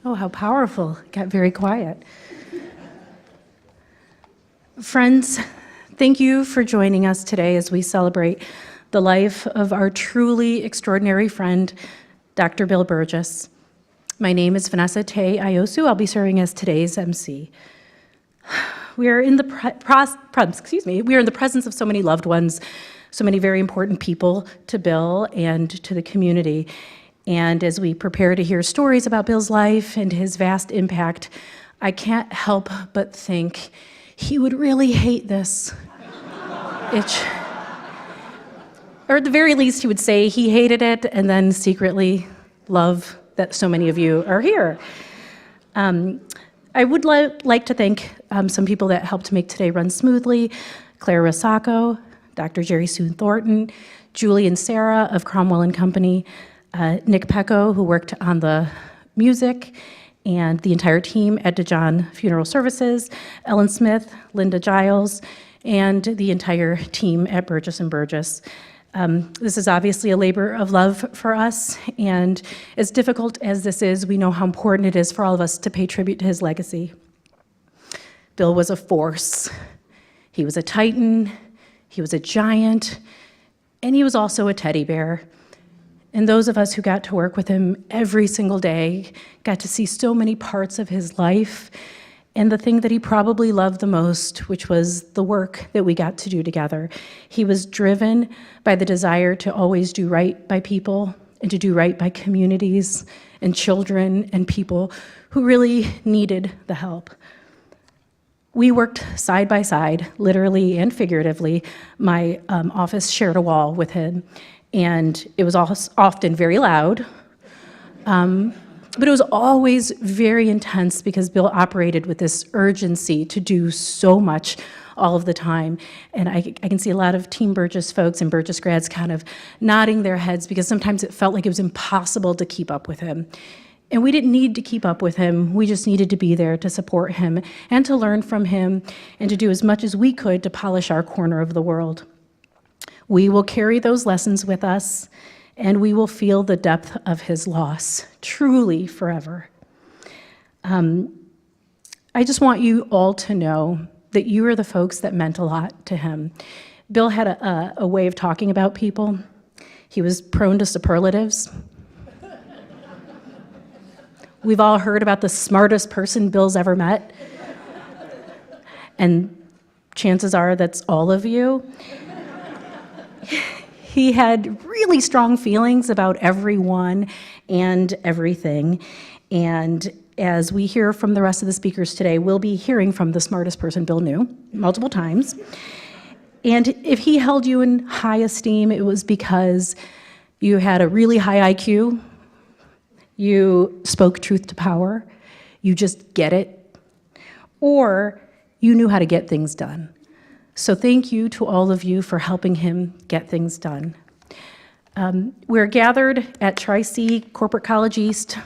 Oh, how powerful. It got very quiet. Friends, thank you for joining us today as we celebrate the life of our truly extraordinary friend, Dr. Bill Burges. My name is Vanessa Tay Iosu. I'll be serving as today's MC. We are in the presence of so many loved ones, so many very important people to Bill and to the community. And as we prepare to hear stories about Bill's life and his vast impact, I can't help but think he would really hate this. Or at the very least, he would say he hated it and then secretly love that so many of you are here. I would like to thank some people that helped make today run smoothly: Claire Rosacco, Dr. Jerry Soon Thornton, Julie and Sarah of Cromwell and Company, Nick Pecco, who worked on the music, and the entire team at DeJohn Funeral Services, Ellen Smith, Linda Giles, and the entire team at Burges and Burges. This is obviously a labor of love for us, and as difficult as this is, we know how important it is for all of us to pay tribute to his legacy. Bill was a force. He was a titan, he was a giant, and he was also a teddy bear. And those of us who got to work with him every single day got to see so many parts of his life and the thing that he probably loved the most, which was the work that we got to do together. He was driven by the desire to always do right by people and to do right by communities and children and people who really needed the help. We worked side by side, literally and figuratively. My office shared a wall with him, and it was often very loud, but it was always very intense because Bill operated with this urgency to do so much all of the time. And I can see a lot of Team Burgess folks and Burgess grads kind of nodding their heads because sometimes it felt like it was impossible to keep up with him. And we didn't need to keep up with him, we just needed to be there to support him and to learn from him and to do as much as we could to polish our corner of the world. We will carry those lessons with us, and we will feel the depth of his loss, truly forever. I just want you all to know that you are the folks that meant a lot to him. Bill had a way of talking about people. He was prone to superlatives. We've all heard about the smartest person Bill's ever met, and chances are that's all of you. He had really strong feelings about everyone and everything. And as we hear from the rest of the speakers today, we'll be hearing from the smartest person Bill knew multiple times. And if he held you in high esteem, it was because you had a really high IQ, you spoke truth to power, you just get it, or you knew how to get things done. So thank you to all of you for helping him get things done. We're gathered at Tri-C Corporate College East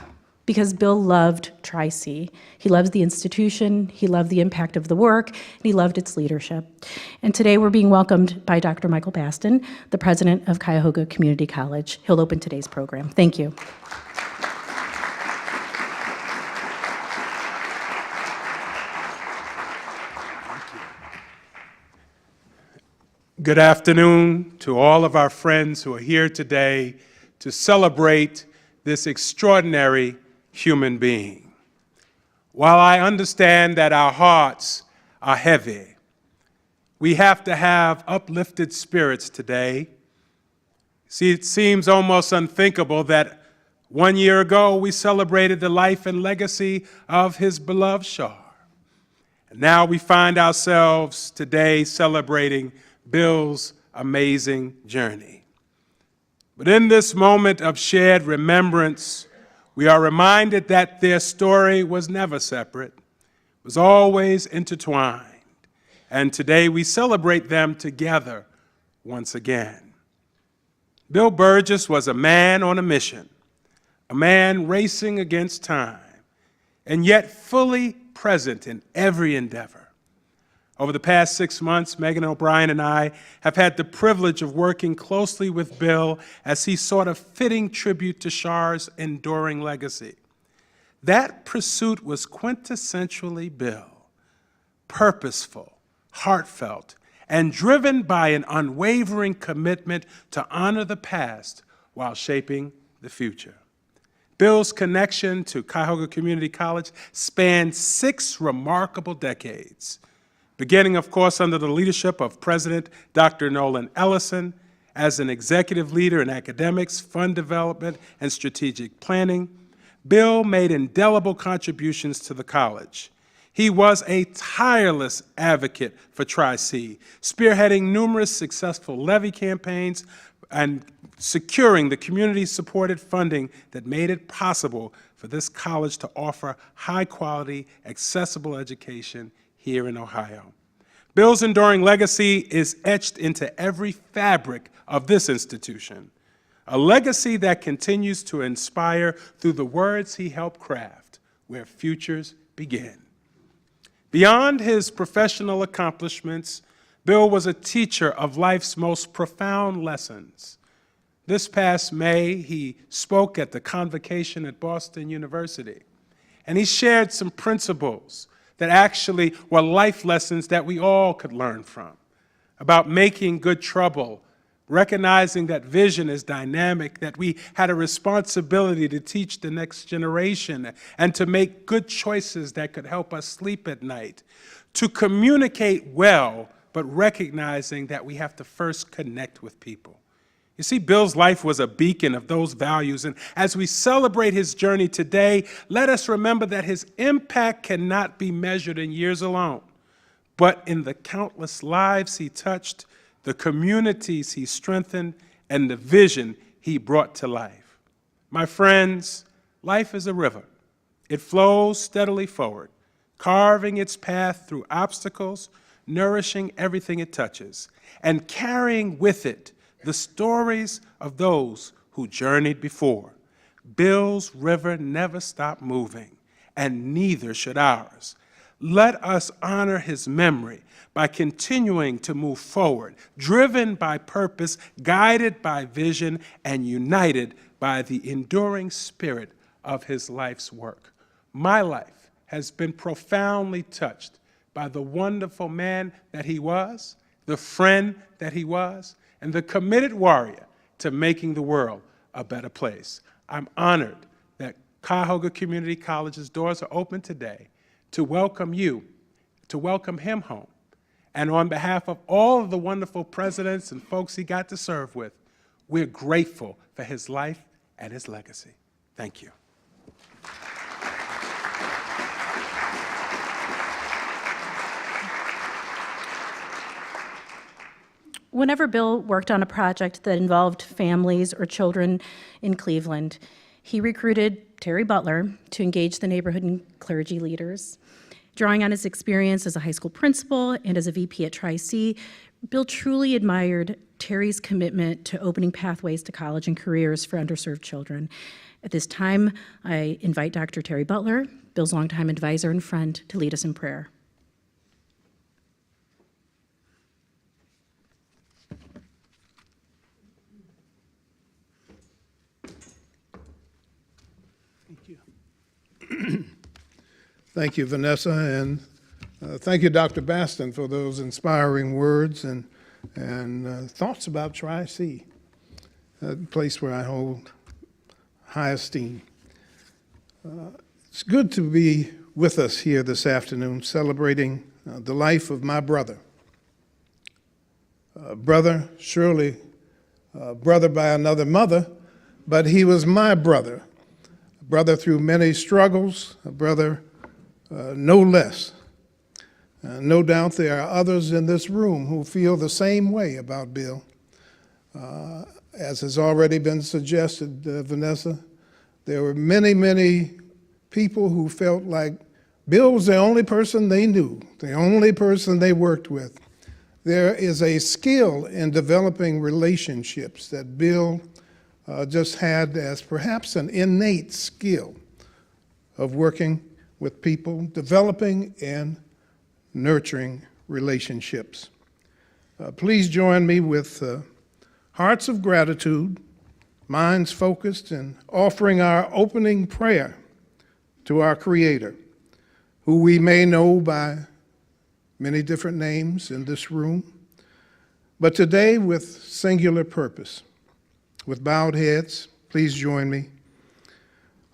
because Bill loved Tri-C. He loves the institution, he loved the impact of the work, and he loved its leadership. And today we're being welcomed by Dr. Michael Baston, the president of Cuyahoga Community College. He'll open today's program. Thank you. Good afternoon to all of our friends who are here today to celebrate this extraordinary human being. While I understand that our hearts are heavy, we have to have uplifted spirits today. See, it seems almost unthinkable that 1 year ago we celebrated the life and legacy of his beloved Shar. And now we find ourselves today celebrating Bill's amazing journey. But in this moment of shared remembrance, we are reminded that their story was never separate, was always intertwined, and today we celebrate them together once again. Bill Burges was a man on a mission, a man racing against time, and yet fully present in every endeavor. Over the past 6 months, Megan O'Brien and I have had the privilege of working closely with Bill as he sought a fitting tribute to Shar's enduring legacy. That pursuit was quintessentially Bill, purposeful, heartfelt, and driven by an unwavering commitment to honor the past while shaping the future. Bill's connection to Cuyahoga Community College spanned 6 remarkable decades, beginning, of course, under the leadership of President Dr. Nolan Ellison as an executive leader in academics, fund development, and strategic planning. Bill made indelible contributions to the college. He was a tireless advocate for Tri-C, spearheading numerous successful levy campaigns and securing the community-supported funding that made it possible for this college to offer high-quality, accessible education here in Ohio. Bill's enduring legacy is etched into every fabric of this institution, a legacy that continues to inspire through the words he helped craft, where futures begin. Beyond his professional accomplishments, Bill was a teacher of life's most profound lessons. This past May, he spoke at the convocation at Boston University, and he shared some principles that actually were life lessons that we all could learn from, about making good trouble, recognizing that vision is dynamic, that we had a responsibility to teach the next generation and to make good choices that could help us sleep at night, to communicate well, but recognizing that we have to first connect with people. You see, Bill's life was a beacon of those values, and as we celebrate his journey today, let us remember that his impact cannot be measured in years alone, but in the countless lives he touched, the communities he strengthened, and the vision he brought to life. My friends, life is a river. It flows steadily forward, carving its path through obstacles, nourishing everything it touches, and carrying with it the stories of those who journeyed before. Bill's river never stopped moving, and neither should ours. Let us honor his memory by continuing to move forward, driven by purpose, guided by vision, and united by the enduring spirit of his life's work. My life has been profoundly touched by the wonderful man that he was, the friend that he was, and the committed warrior to making the world a better place. I'm honored that Cuyahoga Community College's doors are open today to welcome you, to welcome him home. And on behalf of all of the wonderful presidents and folks he got to serve with, we're grateful for his life and his legacy. Thank you. Whenever Bill worked on a project that involved families or children in Cleveland, he recruited Terry Butler to engage the neighborhood and clergy leaders. Drawing on his experience as a high school principal and as a VP at Tri-C, Bill truly admired Terry's commitment to opening pathways to college and careers for underserved children. At this time, I invite Dr. Terry Butler, Bill's longtime advisor and friend, to lead us in prayer. Thank you, Vanessa, and thank you, Dr. Baston, for those inspiring words and thoughts about Tri-C, a place where I hold high esteem. It's good to be with us here this afternoon, celebrating the life of my brother. Brother, surely brother by another mother, but he was my brother. A brother through many struggles, a brother no less. No doubt there are others in this room who feel the same way about Bill. As has already been suggested, Vanessa, there were many, many people who felt like Bill was the only person they knew, the only person they worked with. There is a skill in developing relationships that Bill just had as perhaps an innate skill of working with people, developing and nurturing relationships. Please join me with hearts of gratitude, minds focused, and offering our opening prayer to our Creator, who we may know by many different names in this room, but today with singular purpose. With bowed heads, please join me.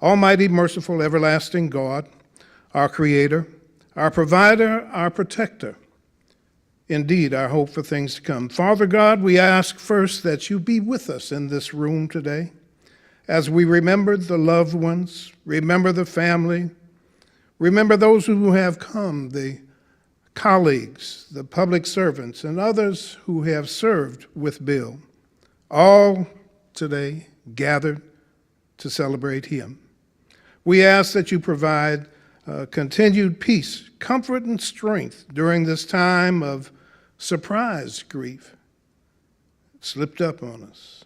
Almighty, merciful, everlasting God, our Creator, our provider, our protector, indeed our hope for things to come. Father God, we ask first that you be with us in this room today as we remember the loved ones, remember the family, remember those who have come, the colleagues, the public servants, and others who have served with Bill, all today gathered to celebrate him. We ask that you provide continued peace, comfort, and strength during this time of surprise grief. It slipped up on us.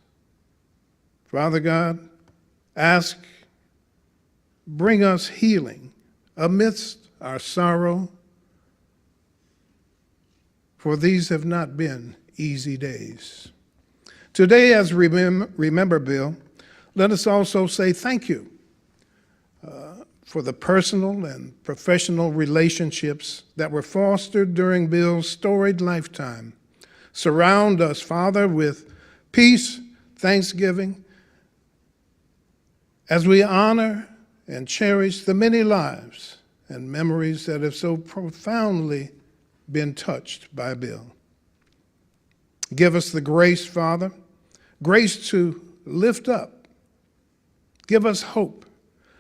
Father God, bring us healing amidst our sorrow, for these have not been easy days. Today, as we remember Bill, let us also say thank you for the personal and professional relationships that were fostered during Bill's storied lifetime. Surround us, Father, with peace, thanksgiving, as we honor and cherish the many lives and memories that have so profoundly been touched by Bill. Give us the grace, Father, grace to lift up. Give us hope.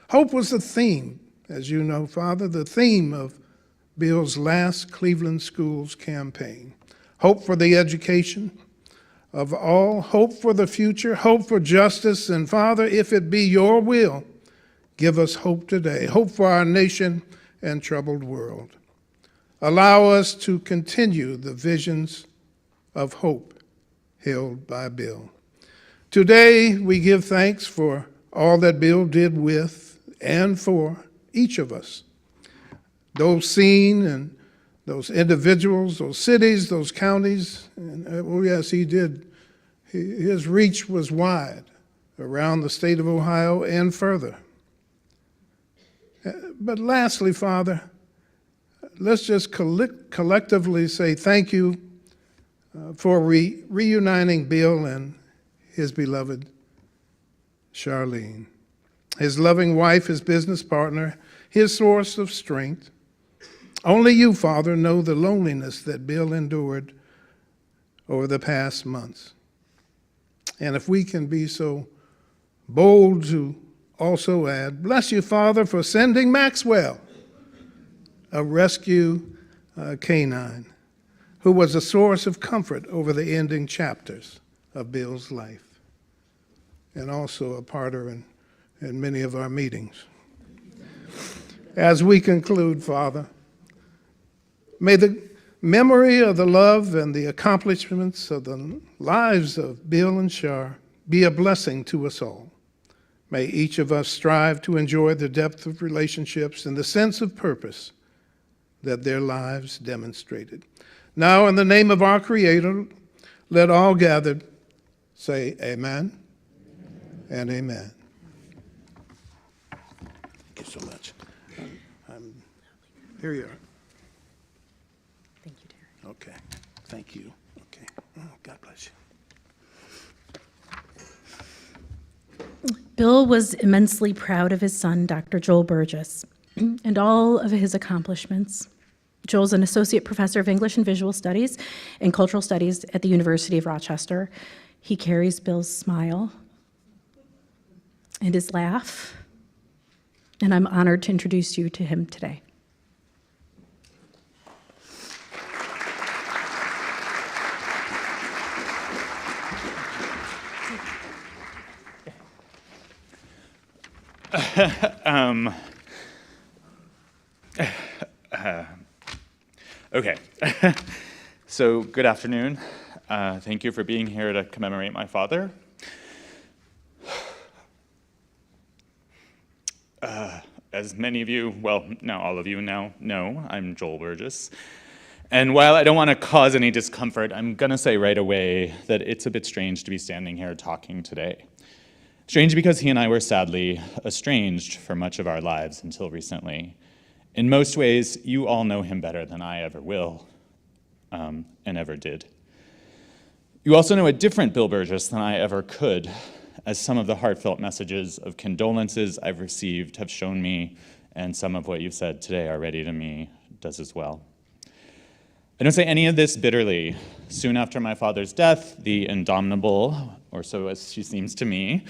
Hope was the theme, as you know, Father, the theme of Bill's last Cleveland Schools campaign. Hope for the education of all, hope for the future, hope for justice, and Father, if it be your will, give us hope today, hope for our nation and troubled world. Allow us to continue the visions of hope held by Bill. Today, we give thanks for all that Bill did with and for each of us. Those seen and those individuals, those cities, those counties, and oh yes, he did. His reach was wide around the state of Ohio and further. But lastly, Father, let's just collectively say thank you for reuniting Bill and his beloved Charlene, his loving wife, his business partner, his source of strength. Only you, Father, know the loneliness that Bill endured over the past months. And if we can be so bold to also add, bless you, Father, for sending Maxwell, a rescue canine, who was a source of comfort over the ending chapters of Bill's life, and also a partner in many of our meetings. As we conclude, Father, may the memory of the love and the accomplishments of the lives of Bill and Char be a blessing to us all. May each of us strive to enjoy the depth of relationships and the sense of purpose that their lives demonstrated. Now, in the name of our Creator, let all gathered say amen and amen. Thank you so much. Here you are. Thank you, Terry. Okay. Thank you. Okay. Oh, God bless you. Bill was immensely proud of his son, Dr. Joel Burges, and all of his accomplishments. Joel's an associate professor of English and Visual Studies and Cultural Studies at the University of Rochester. He carries Bill's smile and his laugh, and I'm honored to introduce you to him today. Okay, so good afternoon. Thank you for being here to commemorate my father. As many of you, well, now all of you now know, I'm Joel Burges. And while I don't want to cause any discomfort, I'm going to say right away that it's a bit strange to be standing here talking today. Strange because he and I were sadly estranged for much of our lives until recently. In most ways, you all know him better than I ever will, and ever did. You also know a different Bill Burges than I ever could, as some of the heartfelt messages of condolences I've received have shown me, and some of what you've said today already to me does as well. I don't say any of this bitterly. Soon after my father's death, the indomitable, or so as she seems to me,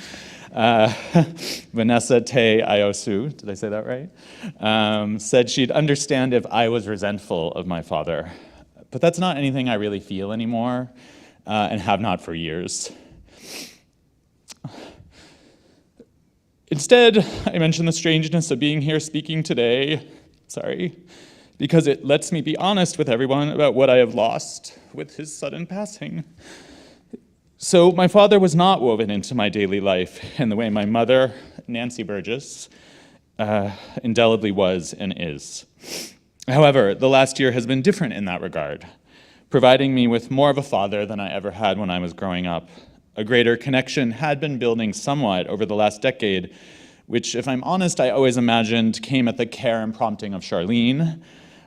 Vanessa Te Iosu, did I say that right? Said she'd understand if I was resentful of my father. But that's not anything I really feel anymore, and have not for years. Instead, I mention the strangeness of being here speaking today, because it lets me be honest with everyone about what I have lost with his sudden passing. So my father was not woven into my daily life in the way my mother, Nancy Burges, indelibly was and is. However, the last year has been different in that regard, providing me with more of a father than I ever had when I was growing up. A greater connection had been building somewhat over the last decade, which, if I'm honest, I always imagined came at the care and prompting of Charlene.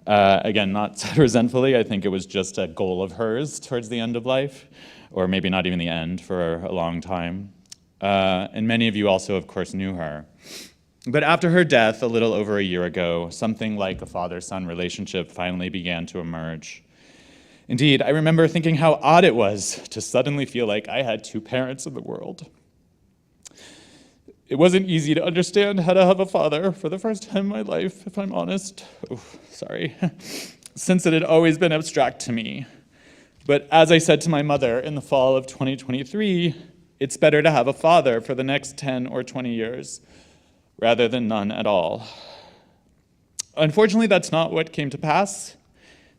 Again, not resentfully, I think it was just a goal of hers towards the end of life, or maybe not even the end for a long time. And many of you also, of course, knew her. But after her death, a little over a year ago, something like a father-son relationship finally began to emerge. Indeed, I remember thinking how odd it was to suddenly feel like I had two parents in the world. It wasn't easy to understand how to have a father for the first time in my life, if I'm honest. Since it had always been abstract to me. But as I said to my mother in the fall of 2023, it's better to have a father for the next 10 or 20 years rather than none at all. Unfortunately, that's not what came to pass.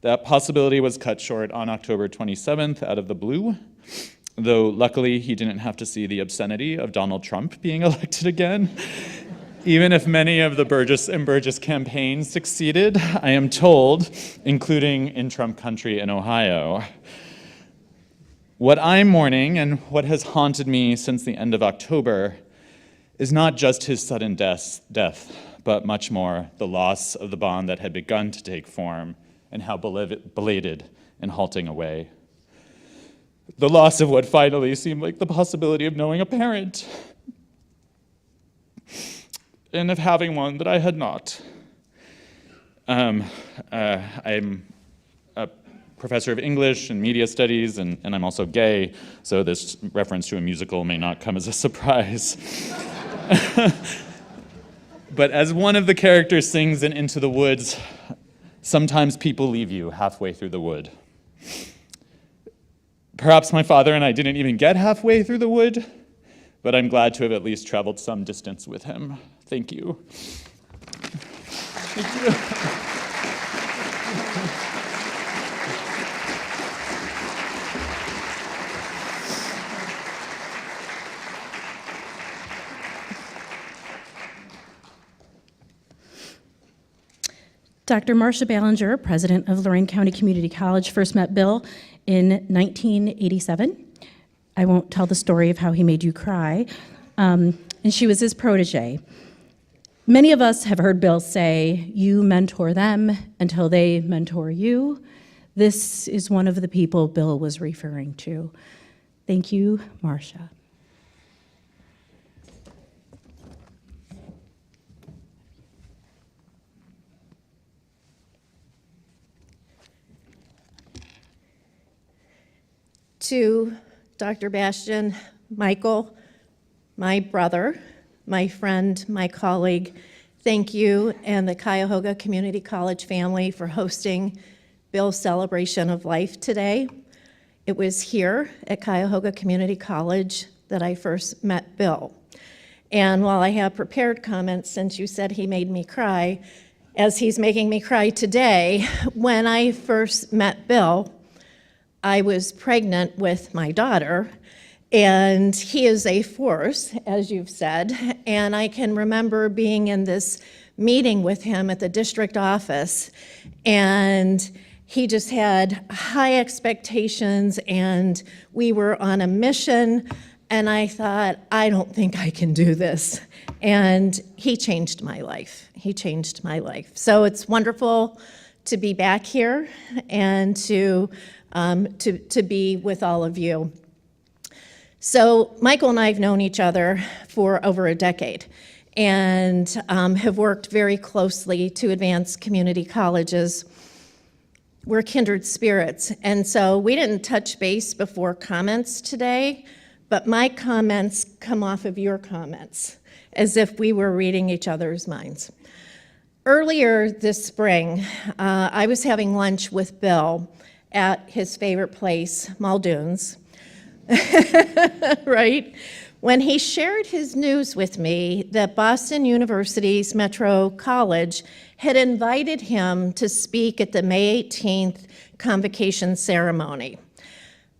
That possibility was cut short on October 27th out of the blue, though luckily he didn't have to see the obscenity of Donald Trump being elected again. Even if many of the Burgess and Burgess campaigns succeeded, I am told, including in Trump country in Ohio. What I'm mourning and what has haunted me since the end of October is not just his sudden death, but much more the loss of the bond that had begun to take form and how belated and halting away. The loss of what finally seemed like the possibility of knowing a parent, and of having one that I had not. I'm a professor of English and media studies, and I'm also gay, so this reference to a musical may not come as a surprise. But as one of the characters sings in Into the Woods, sometimes people leave you halfway through the wood. Perhaps my father and I didn't even get halfway through the wood, but I'm glad to have at least traveled some distance with him. Thank you. Thank you. Dr. Marcia Ballinger, president of Lorraine County Community College, first met Bill in 1987. I won't tell the story of how he made you cry. And she was his protege. Many of us have heard Bill say, you mentor them until they mentor you. This is one of the people Bill was referring to. Thank you, Marcia. To Dr. Bastian, Michael, my brother, my friend, my colleague, thank you and the Cuyahoga Community College family for hosting Bill's celebration of life today. It was here at Cuyahoga Community College that I first met Bill. And while I have prepared comments, since you said he made me cry, as he's making me cry today, when I first met Bill, I was pregnant with my daughter, and he is a force, as you've said, and I can remember being in this meeting with him at the district office, and he just had high expectations, and we were on a mission, And I thought, I don't think I can do this. And he changed my life. He changed my life. So it's wonderful to be back here and to be with all of you. So Michael and I have known each other for over a decade and have worked very closely to advance community colleges. We're kindred spirits, and so we didn't touch base before comments today, but my comments come off of your comments, as if we were reading each other's minds. Earlier this spring, I was having lunch with Bill at his favorite place, Muldoon's, right? When he shared his news with me that Boston University's Metro College had invited him to speak at the May 18th convocation ceremony.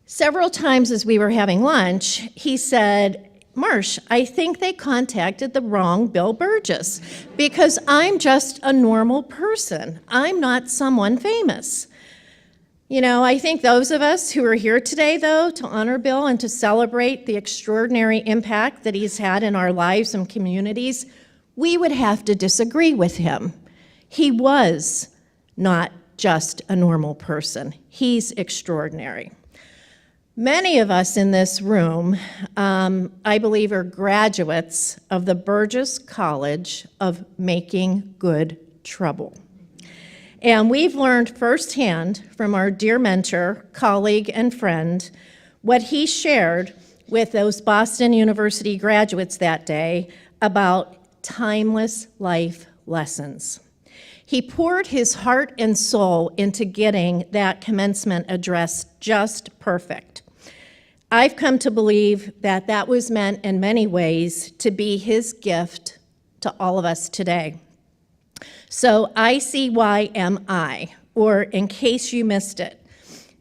Several times as we were having lunch, he said, Marsh, I think they contacted the wrong Bill Burges because I'm just a normal person. I'm not someone famous. You know, I think those of us who are here today, though, to honor Bill and to celebrate the extraordinary impact that he's had in our lives and communities, we would have to disagree with him. He was not just a normal person. He's extraordinary. Many of us in this room, I believe, are graduates of the Burges College of Making Good Trouble. And we've learned firsthand from our dear mentor, colleague, and friend what he shared with those Boston University graduates that day about timeless life lessons. He poured his heart and soul into getting that commencement address just perfect. I've come to believe that that was meant in many ways to be his gift to all of us today. So ICYMI, or in case you missed it,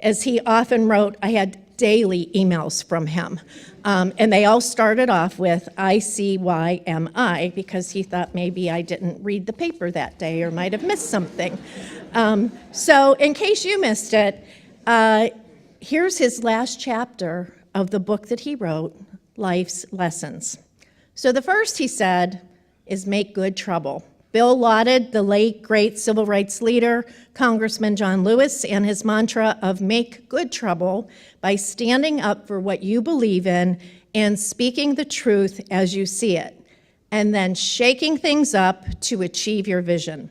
as he often wrote, I had daily emails from him, and they all started off with ICYMI because he thought maybe I didn't read the paper that day or might have missed something. So in case you missed it, here's his last chapter of the book that he wrote, Life's Lessons. So the first, he said, is make good trouble. Bill lauded the late, great civil rights leader, Congressman John Lewis, and his mantra of make good trouble by standing up for what you believe in and speaking the truth as you see it, and then shaking things up to achieve your vision.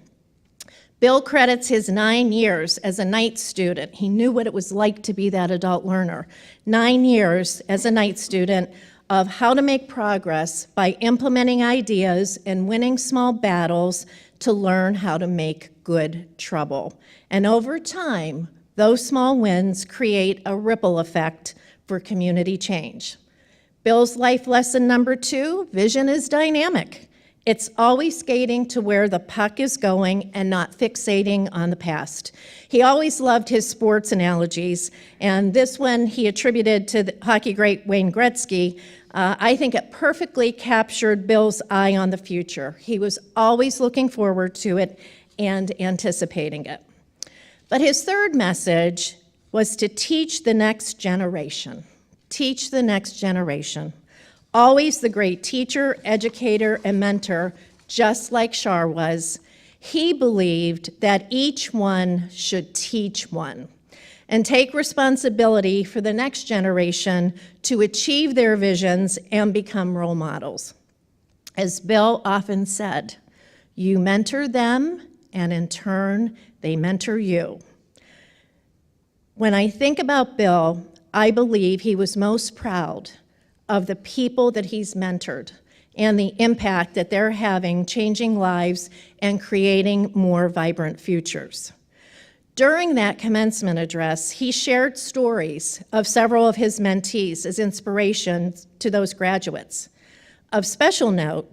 Bill credits his 9 years as a night student. He knew what it was like to be that adult learner. 9 years as a night student of how to make progress by implementing ideas and winning small battles to learn how to make good trouble. And over time, those small wins create a ripple effect for community change. Bill's life lesson number 2, vision is dynamic. It's always skating to where the puck is going and not fixating on the past. He always loved his sports analogies, and this one he attributed to the hockey great Wayne Gretzky. I think it perfectly captured Bill's eye on the future. He was always looking forward to it and anticipating it. But his third message was to teach the next generation. Teach the next generation. Always the great teacher, educator, and mentor, just like Shar was, he believed that each one should teach one and take responsibility for the next generation to achieve their visions and become role models. As Bill often said, you mentor them, and in turn, they mentor you. When I think about Bill, I believe he was most proud of the people that he's mentored and the impact that they're having, changing lives and creating more vibrant futures. During that commencement address, he shared stories of several of his mentees as inspiration to those graduates. Of special note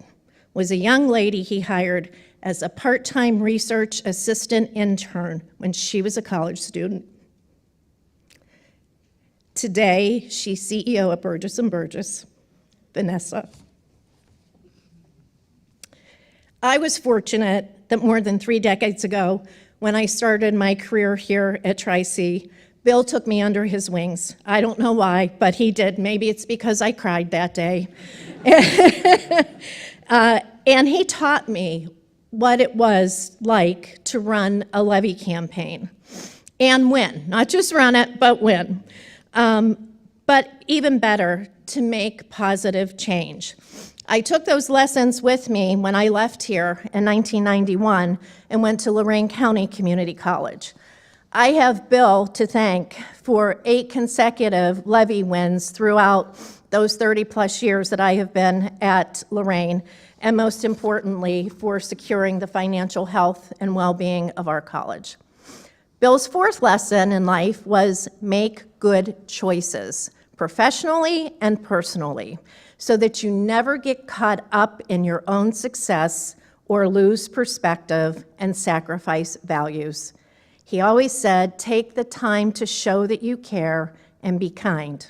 was a young lady he hired as a part-time research assistant intern when she was a college student. Today, she's CEO at Burges & Burges, Vanessa. I was fortunate that more than 3 decades ago, when I started my career here at Tri-C, Bill took me under his wings. I don't know why, but he did. Maybe it's because I cried that day. And he taught me what it was like to run a levy campaign and win. Not just run it, but win. But even better, to make positive change. I took those lessons with me when I left here in 1991 and went to Lorain County Community College. I have Bill to thank for 8 consecutive levy wins throughout those 30-plus years that I have been at Lorain, and most importantly, for securing the financial health and well-being of our college. Bill's 4th lesson in life was make good choices, professionally and personally, so that you never get caught up in your own success or lose perspective and sacrifice values. He always said, take the time to show that you care and be kind.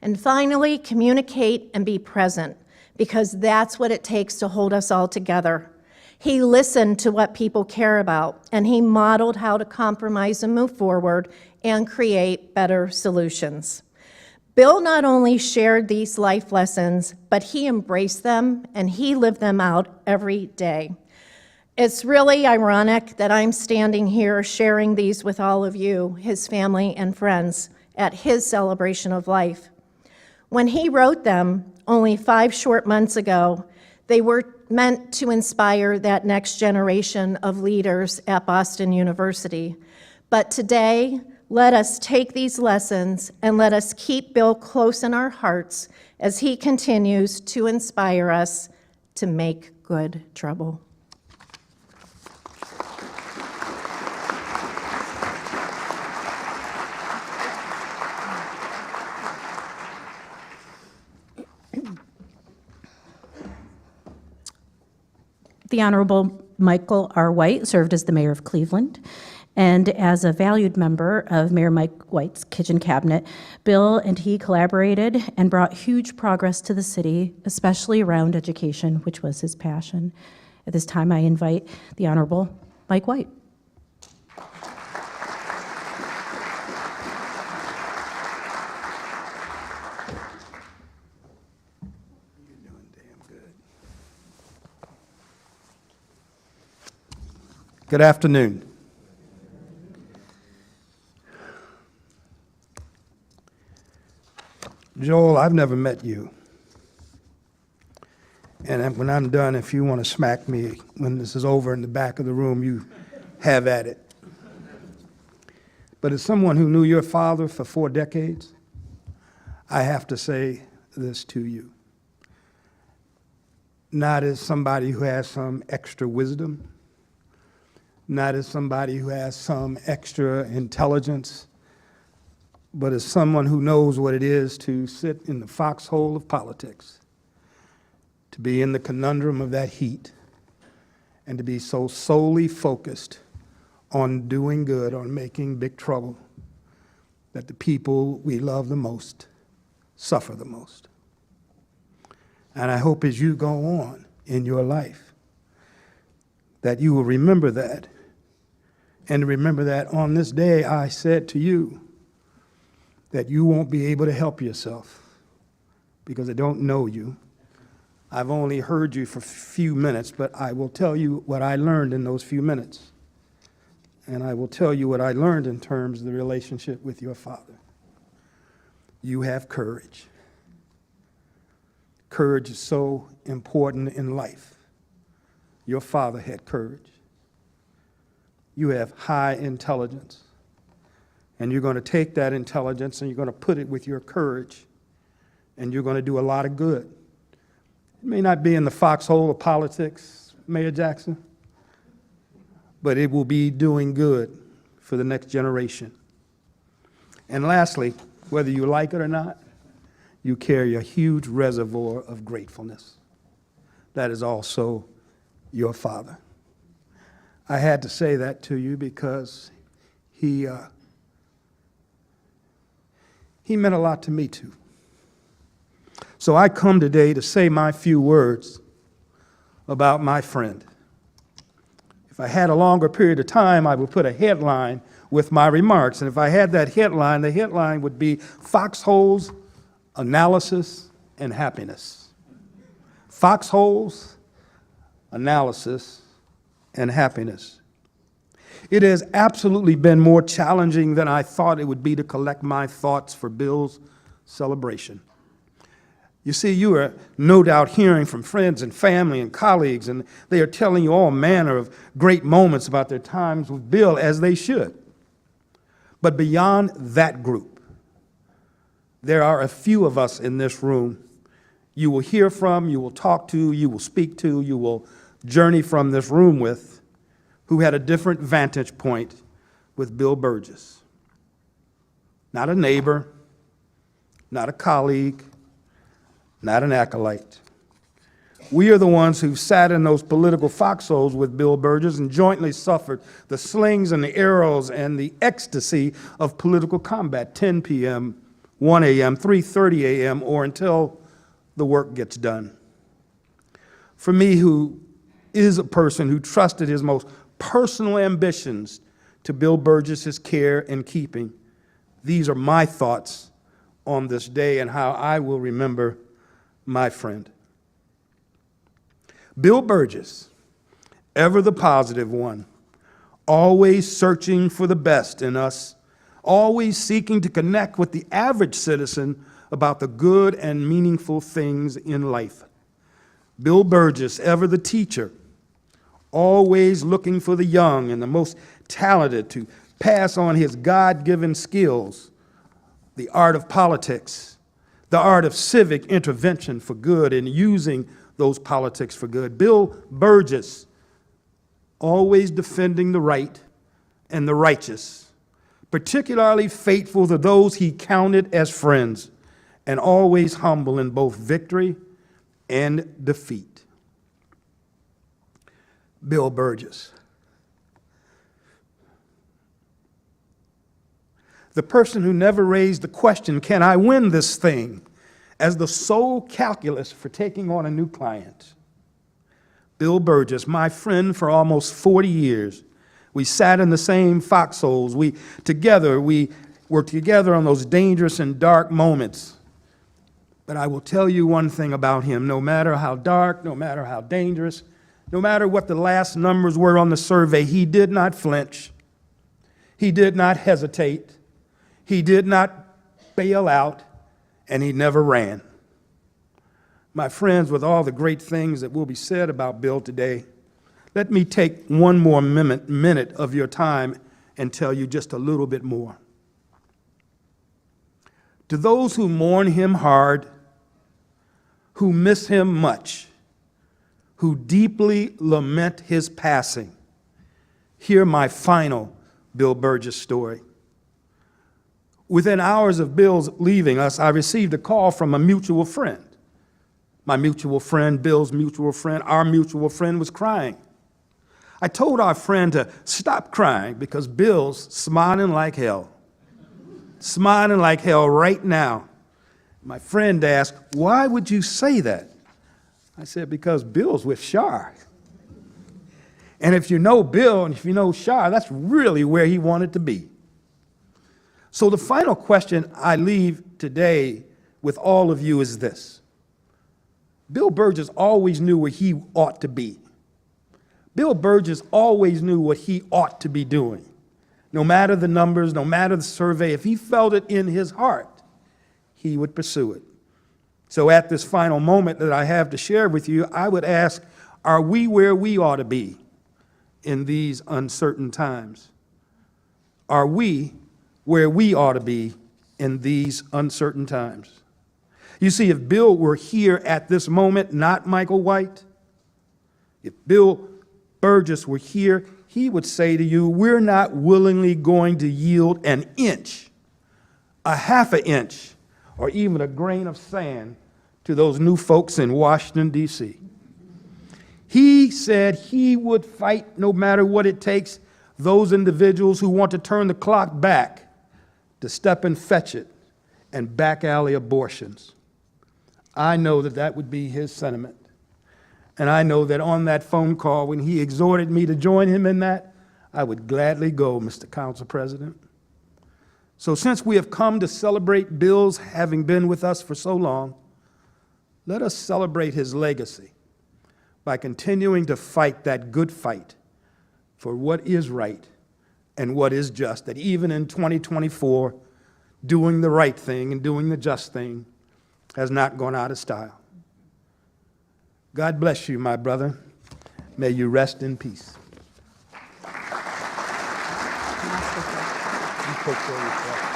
And finally, communicate and be present, because that's what it takes to hold us all together. He listened to what people care about, and he modeled how to compromise and move forward and create better solutions. Bill not only shared these life lessons, but he embraced them and he lived them out every day. It's really ironic that I'm standing here sharing these with all of you, his family and friends, at his celebration of life. When he wrote them only 5 short months ago, they were meant to inspire that next generation of leaders at Boston University. But today, let us take these lessons and let us keep Bill close in our hearts as he continues to inspire us to make good trouble. The Honorable Michael R. White served as the mayor of Cleveland, and as a valued member of Mayor Mike White's kitchen cabinet, Bill and he collaborated and brought huge progress to the city, especially around education, which was his passion. At this time, I invite the Honorable Mike White. Good afternoon. Joel, I've never met you. And when I'm done, if you want to smack me when this is over in the back of the room, you have at it. But as someone who knew your father for 4 decades, I have to say this to you. Not as somebody who has some extra wisdom, not as somebody who has some extra intelligence, but as someone who knows what it is to sit in the foxhole of politics, to be in the conundrum of that heat, and to be so solely focused on doing good, on making big trouble, that the people we love the most suffer the most. And I hope as you go on in your life, that you will remember that. And remember that on this day I said to you that you won't be able to help yourself because I don't know you. I've only heard you for a few minutes, but I will tell you what I learned in those few minutes. And I will tell you what I learned in terms of the relationship with your father. You have courage. Courage is so important in life. Your father had courage. You have high intelligence, and you're going to take that intelligence and you're going to put it with your courage, and you're going to do a lot of good. It may not be in the foxhole of politics, Mayor Jackson, but it will be doing good for the next generation. And lastly, whether you like it or not, you carry a huge reservoir of gratefulness. That is also your father. I had to say that to you because he meant a lot to me too. So I come today to say my few words about my friend. If If I had a longer period of time, I would put a headline with my remarks. And if I had that headline, the headline would be Foxholes, Analysis, and Happiness. Foxholes, Analysis, and Happiness. It has absolutely been more challenging than I thought it would be to collect my thoughts for Bill's celebration. You see, you are no doubt hearing from friends and family and colleagues, and they are telling you all manner of great moments about their times with Bill, as they should. But beyond that group, there are a few of us in this room you will hear from, you will talk to, you will speak to, you will journey from this room with, who had a different vantage point with Bill Burges. Not a neighbor, not a colleague, not an acolyte. We are the ones who sat in those political foxholes with Bill Burges and jointly suffered the slings and the arrows and the ecstasy of political combat, 10 p.m., 1 a.m., 3:30 a.m., or until the work gets done. For me, who is a person who trusted his most personal ambitions to Bill Burges' care and keeping, these are my thoughts on this day and how I will remember my friend. Bill Burges, ever the positive one, always searching for the best in us, always seeking to connect with the average citizen about the good and meaningful things in life. Bill Burges, ever the teacher, always looking for the young and the most talented to pass on his God-given skills, the art of politics, the art of civic intervention for good and using those politics for good. Bill Burges, always defending the right and the righteous, particularly faithful to those he counted as friends, and always humble in both victory and defeat. Bill Burges. The person who never raised the question, can I win this thing, as the sole calculus for taking on a new client. Bill Burges, my friend for almost 40 years. We sat in the same foxholes. We were together on those dangerous and dark moments. But I will tell you one thing about him, no matter how dark, no matter how dangerous, no matter what the last numbers were on the survey, he did not flinch. He did not hesitate. He did not bail out, and he never ran. My friends, with all the great things that will be said about Bill today, let me take one more minute of your time and tell you just a little bit more. To those who mourn him hard, who miss him much, who deeply lament his passing, hear my final Bill Burges story. Within hours of Bill's leaving us, I received a call from a mutual friend. My mutual friend, Bill's mutual friend, our mutual friend was crying. I told our friend to stop crying because Bill's smiling like hell. Smiling like hell right now. My friend asked, why would you say that? I said, because Bill's with Shar. And if you know Bill and if you know Shar, that's really where he wanted to be. So the final question I leave today with all of you is this. Bill Burges always knew where he ought to be. Bill Burges always knew what he ought to be doing. No matter the numbers, no matter the survey, if he felt it in his heart, he would pursue it. So at this final moment that I have to share with you, I would ask, are we where we ought to be in these uncertain times? Are we where we ought to be in these uncertain times? You see, if Bill were here at this moment, not Michael White, if Bill Burges were here, he would say to you, we're not willingly going to yield an inch, a half an inch, or even a grain of sand to those new folks in Washington, D.C. He said he would fight no matter what it takes those individuals who want to turn the clock back to step and fetch it and back alley abortions. I know that that would be his sentiment. And I know that on that phone call, when he exhorted me to join him in that, I would gladly go, Mr. Council President. So since we have come to celebrate Bill's having been with us for so long, let us celebrate his legacy by continuing to fight that good fight for what is right and what is just, that even in 2024, doing the right thing and doing the just thing has not gone out of style. God bless you, my brother. May you rest in peace. You take care of yourself.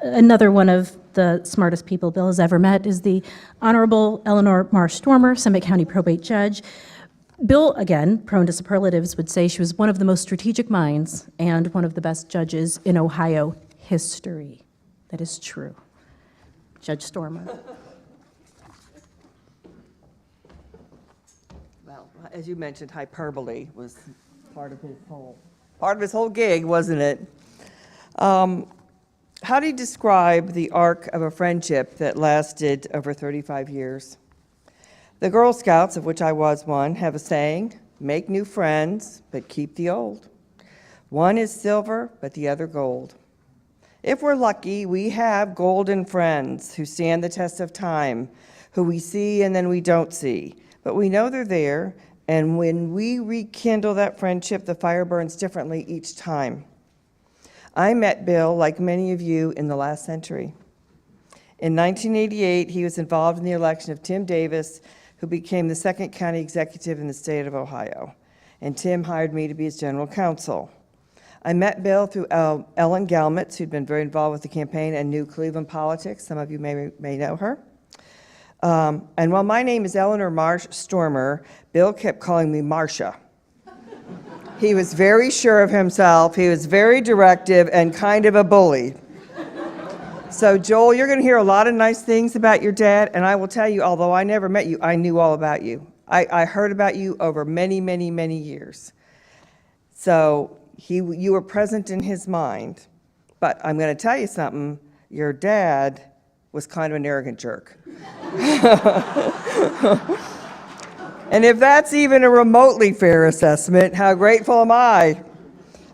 Another one of the smartest people Bill has ever met is the Honorable Eleanor Marsh Stormer, Summit County probate judge. Bill, again, prone to superlatives, would say she was one of the most strategic minds and one of the best judges in Ohio history. That is true. Judge Stormer. Well, as you mentioned, hyperbole was part of his whole gig, wasn't it? How do you describe the arc of a friendship that lasted over 35 years? The Girl Scouts, of which I was one, have a saying, make new friends, but keep the old. One is silver, but the other gold. If we're lucky, we have golden friends who stand the test of time, who we see and then we don't see, but we know they're there, and when we rekindle that friendship, the fire burns differently each time. I met Bill, like many of you, in the last century. In 1988, he was involved in the election of Tim Davis, who became the second county executive in the state of Ohio, and Tim hired me to be his general counsel. I met Bill through Ellen Galmitz, who'd been very involved with the campaign and knew Cleveland politics. Some of you may know her. And while my name is Eleanor Marsh Stormer, Bill kept calling me Marcia. He was very sure of himself, he was very directive, and kind of a bully. So Joel, you're going to hear a lot of nice things about your dad, and I will tell you, although I never met you, I knew all about you. I heard about you over many, many, many years. So you were present in his mind. But I'm going to tell you something, your dad was kind of an arrogant jerk. And if that's even a remotely fair assessment, how grateful am I?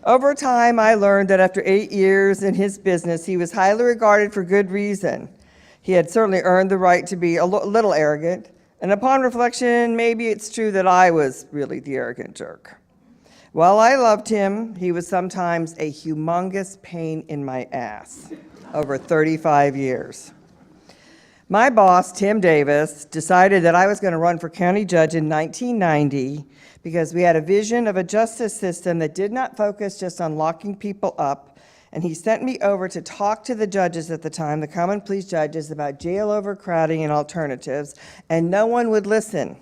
Over time, I learned that after 8 years in his business, he was highly regarded for good reason. He had certainly earned the right to be a little arrogant, and upon reflection, maybe it's true that I was really the arrogant jerk. While I loved him, he was sometimes a humongous pain in my ass over 35 years. My boss, Tim Davis, decided that I was going to run for county judge in 1990 because we had a vision of a justice system that did not focus just on locking people up, and he sent me over to talk to the judges at the time, the common pleas judges, about jail overcrowding and alternatives, and no one would listen.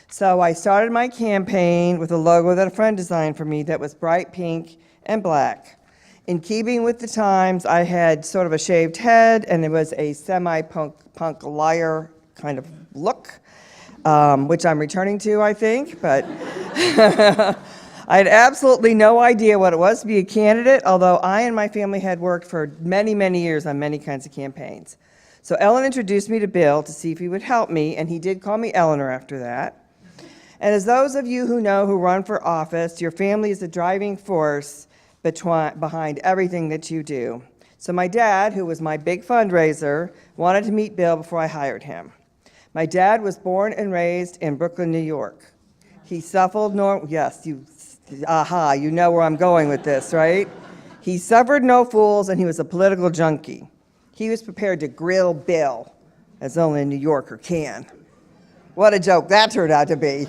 So I started my campaign with a logo that a friend designed for me that was bright pink and black. In keeping with the times, I had sort of a shaved head, and it was a semi-punk liar kind of look, which I'm returning to, I think, but I had absolutely no idea what it was to be a candidate, although I and my family had worked for many, many years on many kinds of campaigns. So Ellen introduced me to Bill to see if he would help me, and he did call me Eleanor after that. And as those of you who know who run for office, your family is the driving force behind everything that you do. So my dad, who was my big fundraiser, wanted to meet Bill before I hired him. My dad was born and raised in Brooklyn, New York. He suffered you know where I'm going with this, right? He suffered no fools, and he was a political junkie. He was prepared to grill Bill, as only a New Yorker can. What a joke that turned out to be.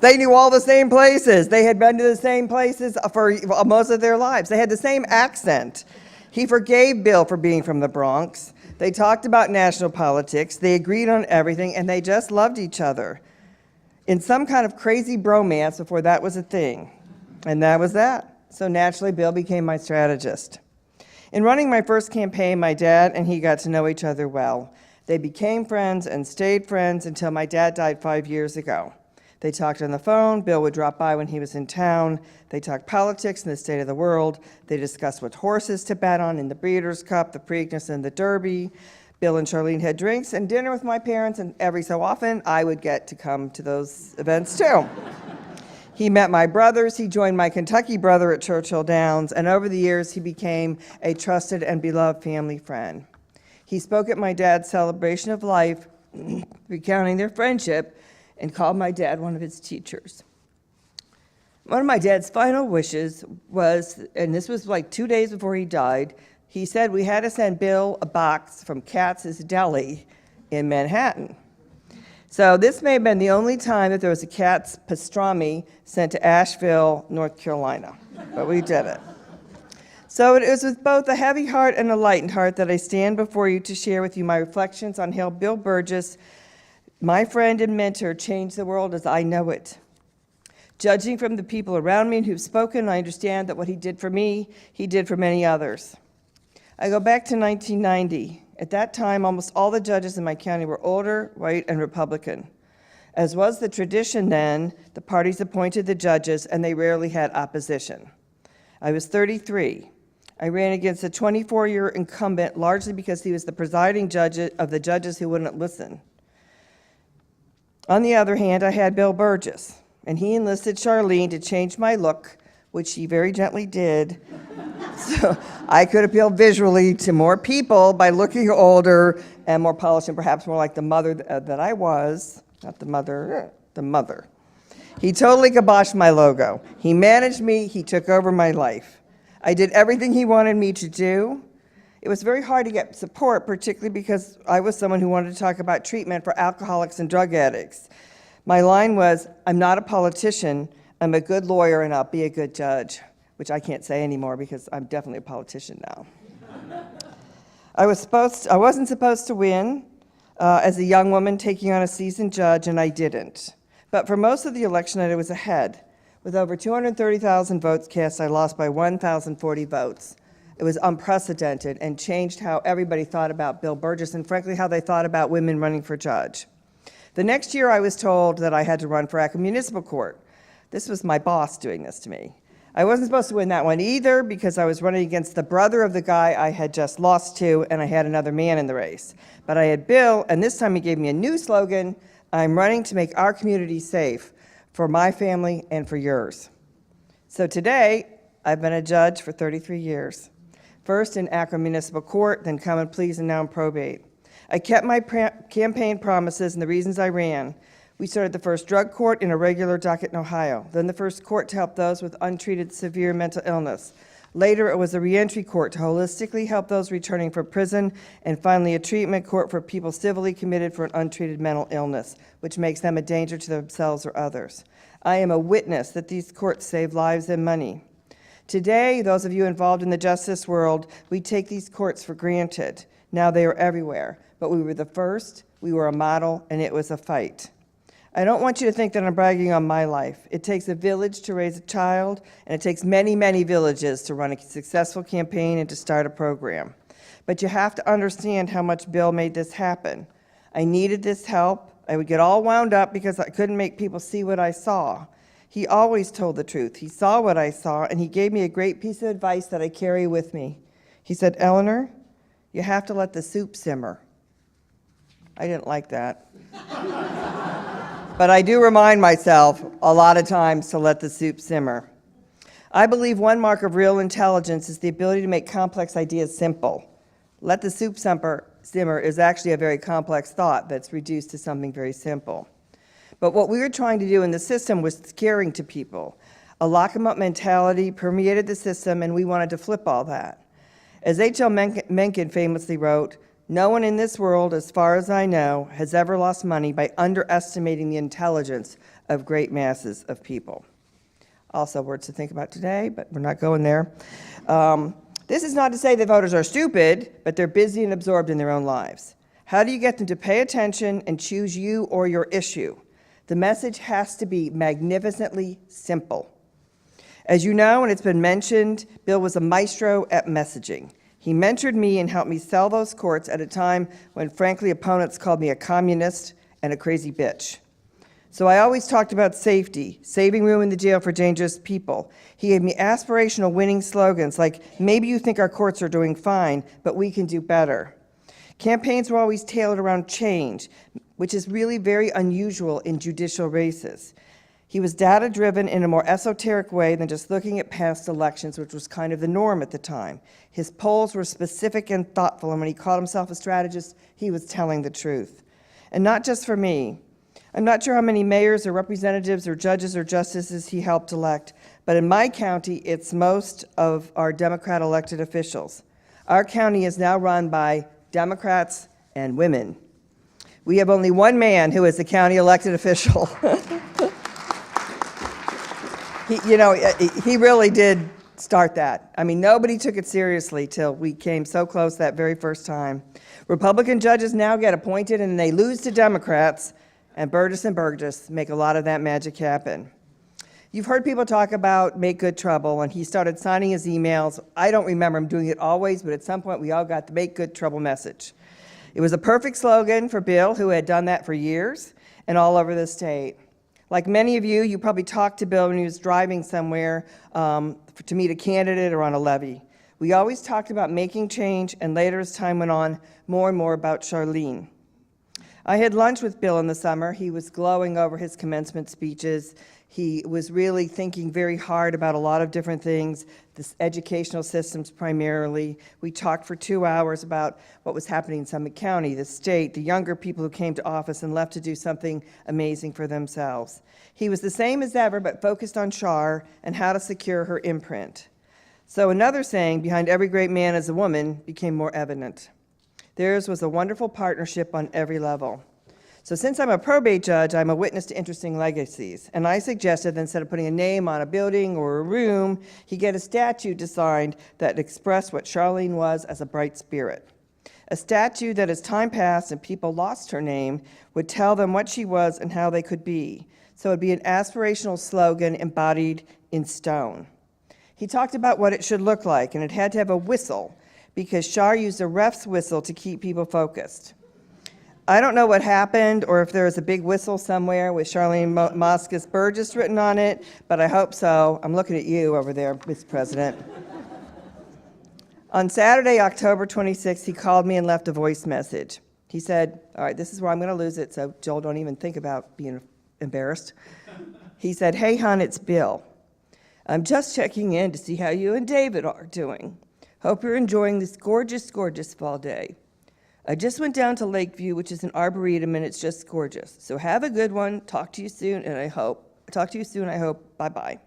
They knew all the same places. They had been to the same places for most of their lives. They had the same accent. He forgave Bill for being from the Bronx. They talked about national politics. They agreed on everything, and they just loved each other in some kind of crazy bromance before that was a thing. And that was that. So naturally, Bill became my strategist. In running my first campaign, my dad and he got to know each other well. They became friends and stayed friends until my dad died 5 years ago. They talked on the phone. Bill would drop by when he was in town. They talked politics and the state of the world. They discussed what horses to bet on in the Breeders' Cup, the Preakness, and the Derby. Bill and Charlene had drinks and dinner with my parents, and every so often I would get to come to those events too. He met my brothers. He joined my Kentucky brother at Churchill Downs, and over the years he became a trusted and beloved family friend. He spoke at my dad's celebration of life, recounting their friendship, and called my dad one of his teachers. One of my dad's final wishes was, and this was like 2 days before he died, he said we had to send Bill a box from Katz's Deli in Manhattan. So this may have been the only time that there was a Katz pastrami sent to Asheville, North Carolina, but we did it. So it is with both a heavy heart and a lightened heart that I stand before you to share with you my reflections on how Bill Burges, my friend and mentor, changed the world as I know it. Judging from the people around me and who've spoken, I understand that what he did for me, he did for many others. I go back to 1990. At that time, almost all the judges in my county were older, white, and Republican. As was the tradition then, the parties appointed the judges, and they rarely had opposition. I was 33. I ran against a 24-year incumbent, largely because he was the presiding judge of the judges who wouldn't listen. On the other hand, I had Bill Burges, and he enlisted Charlene to change my look, which she very gently did, so I could appeal visually to more people by looking older and more polished and perhaps more like the mother that I was, not the mother, the mother. He totally kiboshed my logo. He managed me, he took over my life. I did everything he wanted me to do. It was very hard to get support, particularly because I was someone who wanted to talk about treatment for alcoholics and drug addicts. My line was, I'm not a politician, I'm a good lawyer and I'll be a good judge, which I can't say anymore because I'm definitely a politician now. I wasn't supposed to win as a young woman taking on a seasoned judge, and I didn't. But for most of the election night, I was ahead. With over 230,000 votes cast, I lost by 1,040 votes. It was unprecedented and changed how everybody thought about Bill Burges and, frankly, how they thought about women running for judge. The next year, I was told that I had to run for Akron Municipal Court. This was my boss doing this to me. I wasn't supposed to win that one either because I was running against the brother of the guy I had just lost to, and I had another man in the race. But I had Bill, and this time he gave me a new slogan, I'm running to make our community safe for my family and for yours. So today, I've been a judge for 33 years. First in Akron Municipal Court, then common pleas, and now in probate. I kept my campaign promises and the reasons I ran. We started the first drug court in a regular docket in Ohio, then the first court to help those with untreated severe mental illness. Later, it was a reentry court to holistically help those returning from prison, and finally a treatment court for people civilly committed for an untreated mental illness, which makes them a danger to themselves or others. I am a witness that these courts save lives and money. Today, those of you involved in the justice world, we take these courts for granted. Now they are everywhere, but we were the first, we were a model, and it was a fight. I don't want you to think that I'm bragging on my life. It takes a village to raise a child, and it takes many, many villages to run a successful campaign and to start a program. But you have to understand how much Bill made this happen. I needed this help. I would get all wound up because I couldn't make people see what I saw. He always told the truth. He saw what I saw, and he gave me a great piece of advice that I carry with me. He said, Eleanor, you have to let the soup simmer. I didn't like that. But I do remind myself a lot of times to let the soup simmer. I believe one mark of real intelligence is the ability to make complex ideas simple. Let the soup simmer is actually a very complex thought that's reduced to something very simple. But what we were trying to do in the system was scaring to people. A lock-em-up mentality permeated the system, and we wanted to flip all that. As H.L. Mencken famously wrote, no one in this world, as far as I know, has ever lost money by underestimating the intelligence of great masses of people. Also words to think about today, but we're not going there. This is not to say that voters are stupid, but they're busy and absorbed in their own lives. How do you get them to pay attention and choose you or your issue? The message has to be magnificently simple. As you know, and it's been mentioned, Bill was a maestro at messaging. He mentored me and helped me sell those courts at a time when, frankly, opponents called me a communist and a crazy bitch. So I always talked about safety, saving room in the jail for dangerous people. He gave me aspirational winning slogans like, maybe you think our courts are doing fine, but we can do better. Campaigns were always tailored around change, which is really very unusual in judicial races. He was data-driven in a more esoteric way than just looking at past elections, which was kind of the norm at the time. His polls were specific and thoughtful, and when he called himself a strategist, he was telling the truth. And not just for me. I'm not sure how many mayors or representatives or judges or justices he helped elect, but in my county, it's most of our Democrat elected officials. Our county is now run by Democrats and women. We have only one man who is a county elected official. He really did start that. I mean, nobody took it seriously till we came so close that very first time. Republican judges now get appointed and they lose to Democrats, and Burges make a lot of that magic happen. You've heard people talk about make good trouble, and he started signing his emails. I don't remember him doing it always, but at some point we all got the make good trouble message. It was a perfect slogan for Bill, who had done that for years and all over the state. Like many of you, you probably talked to Bill when he was driving somewhere to meet a candidate or on a levee. We always talked about making change, and later as time went on, more and more about Charlene. I had lunch with Bill in the summer. He was glowing over his commencement speeches. He was really thinking very hard about a lot of different things, the educational systems primarily. We talked for 2 hours about what was happening in Summit County, the state, the younger people who came to office and left to do something amazing for themselves. He was the same as ever, but focused on Char and how to secure her imprint. So another saying, behind every great man is a woman, became more evident. Theirs was a wonderful partnership on every level. So since I'm a probate judge, I'm a witness to interesting legacies. And I suggested that instead of putting a name on a building or a room, he get a statue designed that expressed what Charlene was as a bright spirit. A statue that as time passed and people lost her name would tell them what she was and how they could be. So it'd be an aspirational slogan embodied in stone. He talked about what it should look like, and it had to have a whistle, because Char used a ref's whistle to keep people focused. I don't know what happened or if there was a big whistle somewhere with Charlene Moscas Burgess written on it, but I hope so. I'm looking at you over there, Mr. President. On Saturday, October 26th, he called me and left a voice message. He said, all right, this is where I'm going to lose it, so Joel, don't even think about being embarrassed. He said, hey, hon, it's Bill. I'm just checking in to see how you and David are doing. Hope you're enjoying this gorgeous, gorgeous fall day. I just went down to Lakeview, which is an arboretum, and it's just gorgeous. So have a good one. Talk to you soon, I hope. Bye-bye.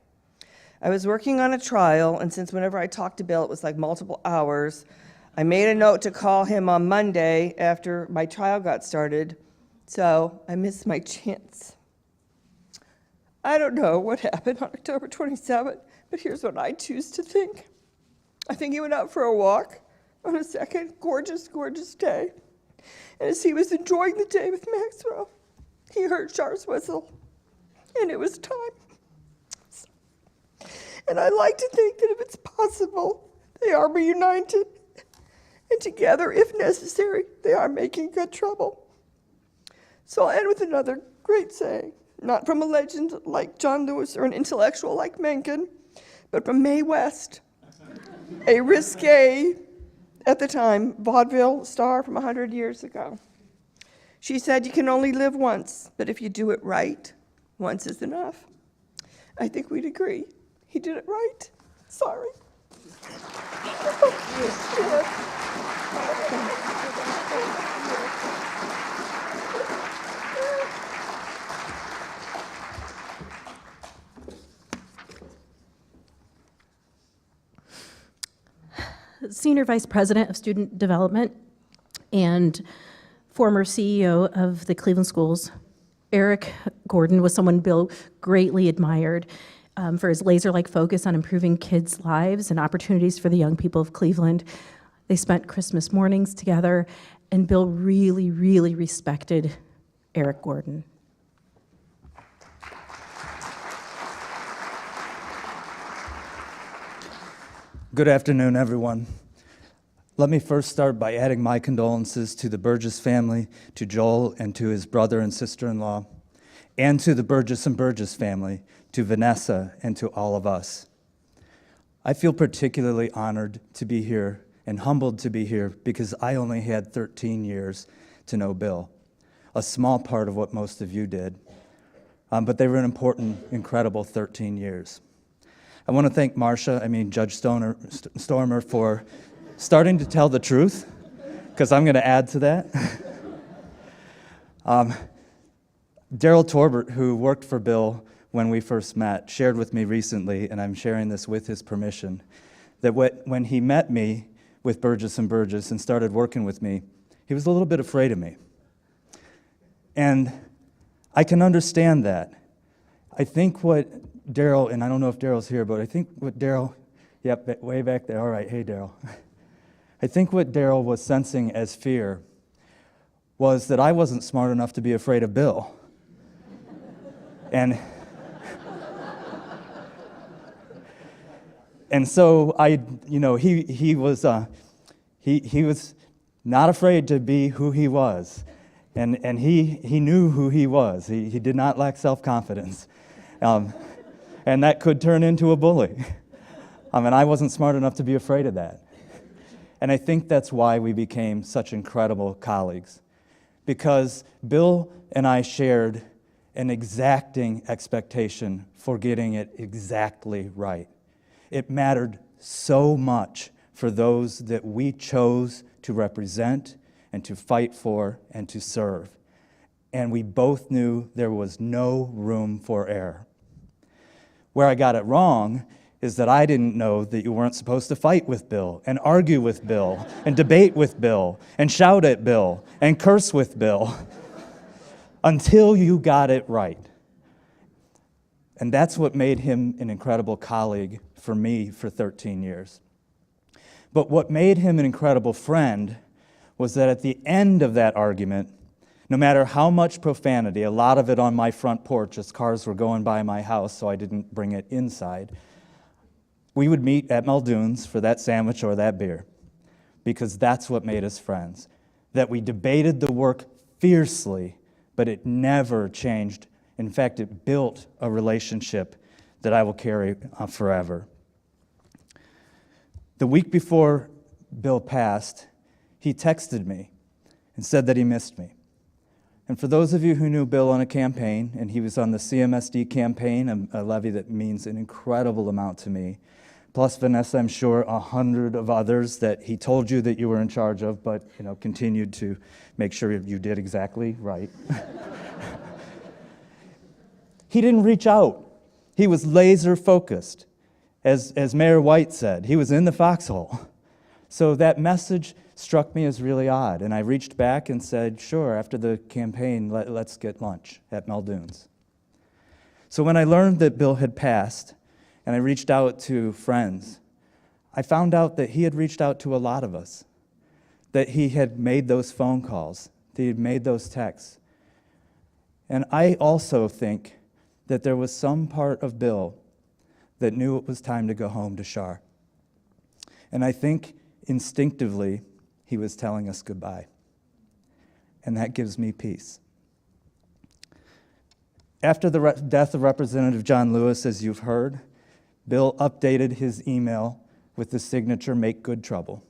I was working on a trial, and since whenever I talked to Bill, it was like multiple hours, I made a note to call him on Monday after my trial got started, so I missed my chance. I don't know what happened on October 27th, but here's what I choose to think. I think he went out for a walk on a second gorgeous, gorgeous day. And as he was enjoying the day with Maxwell, he heard Char's whistle, and it was time. And I like to think that if it's possible, they are reunited, and together, if necessary, they are making good trouble. So I'll end with another great saying, not from a legend like John Lewis or an intellectual like Mencken, but from Mae West, a risque, at the time, vaudeville star from 100 years ago. She said, you can only live once, but if you do it right, once is enough. I think we'd agree. He did it right. Sorry. Senior Vice President of Student Development and former CEO of the Cleveland Schools, Eric Gordon was someone Bill greatly admired for his laser-like focus on improving kids' lives and opportunities for the young people of Cleveland. They spent Christmas mornings together, and Bill really, really respected Eric Gordon. Good afternoon, everyone. Let me first start by adding my condolences to the Burges family, to Joel, and to his brother and sister-in-law. and to the Burges and Burges family, to Vanessa, and to all of us. I feel particularly honored to be here and humbled to be here because I only had 13 years to know Bill, a small part of what most of you did. But they were an important, incredible 13 years. I want to thank Judge Stormer, for starting to tell the truth, because I'm going to add to that. Daryl Torbert, who worked for Bill when we first met, shared with me recently, and I'm sharing this with his permission, that when he met me with Burges and Burges and started working with me, he was a little bit afraid of me. And I can understand that. I think what Daryl, and I don't know if Daryl's here, but I think what Daryl, yep, way back there, all right, hey Daryl. I think what Daryl was sensing as fear was that I wasn't smart enough to be afraid of Bill. And so he was not afraid to be who he was, and he knew who he was. He did not lack self-confidence, and that could turn into a bully. And I wasn't smart enough to be afraid of that. And I think that's why we became such incredible colleagues, because Bill and I shared an exacting expectation for getting it exactly right. It mattered so much for those that we chose to represent and to fight for and to serve. And we both knew there was no room for error. Where I got it wrong is that I didn't know that you weren't supposed to fight with Bill and argue with Bill and debate with Bill and shout at Bill and curse with Bill until you got it right. And that's what made him an incredible colleague for me for 13 years. But what made him an incredible friend was that at the end of that argument, no matter how much profanity, a lot of it on my front porch as cars were going by my house, so I didn't bring it inside, we would meet at Muldoon's for that sandwich or that beer, because that's what made us friends. That we debated the work fiercely, but it never changed. In fact, it built a relationship that I will carry forever. The week before Bill passed, he texted me and said that he missed me. And for those of you who knew Bill on a campaign, and he was on the CMSD campaign, a levy that means an incredible amount to me, plus Vanessa, I'm sure, 100 of others that he told you that you were in charge of, but continued to make sure you did exactly right. He didn't reach out. He was laser focused. As Mayor White said, he was in the foxhole. So that message struck me as really odd, and I reached back and said, sure, after the campaign, let's get lunch at Muldoon's. So when I learned that Bill had passed, and I reached out to friends, I found out that he had reached out to a lot of us, that he had made those phone calls, that he had made those texts. And I also think that there was some part of Bill that knew it was time to go home to Shar. And I think instinctively he was telling us goodbye. And that gives me peace. After the death of Representative John Lewis, as you've heard, Bill updated his email with the signature, "Make good trouble."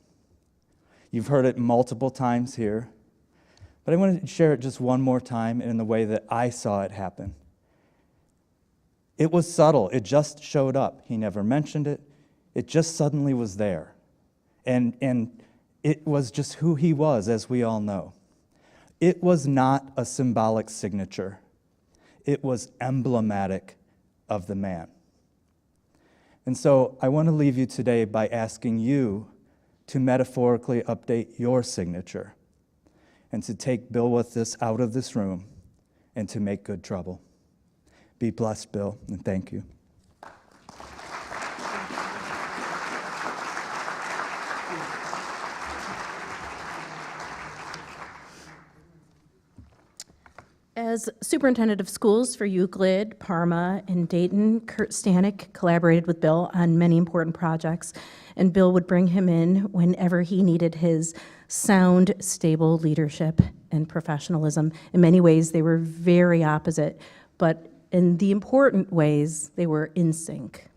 You've heard it multiple times here, but I want to share it just one more time in the way that I saw it happen. It was subtle. It just showed up. He never mentioned it. It just suddenly was there. And it was just who he was, as we all know. It was not a symbolic signature. It was emblematic of the man. And so I want to leave you today by asking you to metaphorically update your signature and to take Bill with us out of this room and to make good trouble. Be blessed, Bill, and thank you. As superintendent of schools for Euclid, Parma, and Dayton, Kurt Stanek collaborated with Bill on many important projects, and Bill would bring him in whenever he needed his sound, stable leadership and professionalism. In many ways, they were very opposite, but in the important ways, they were in sync.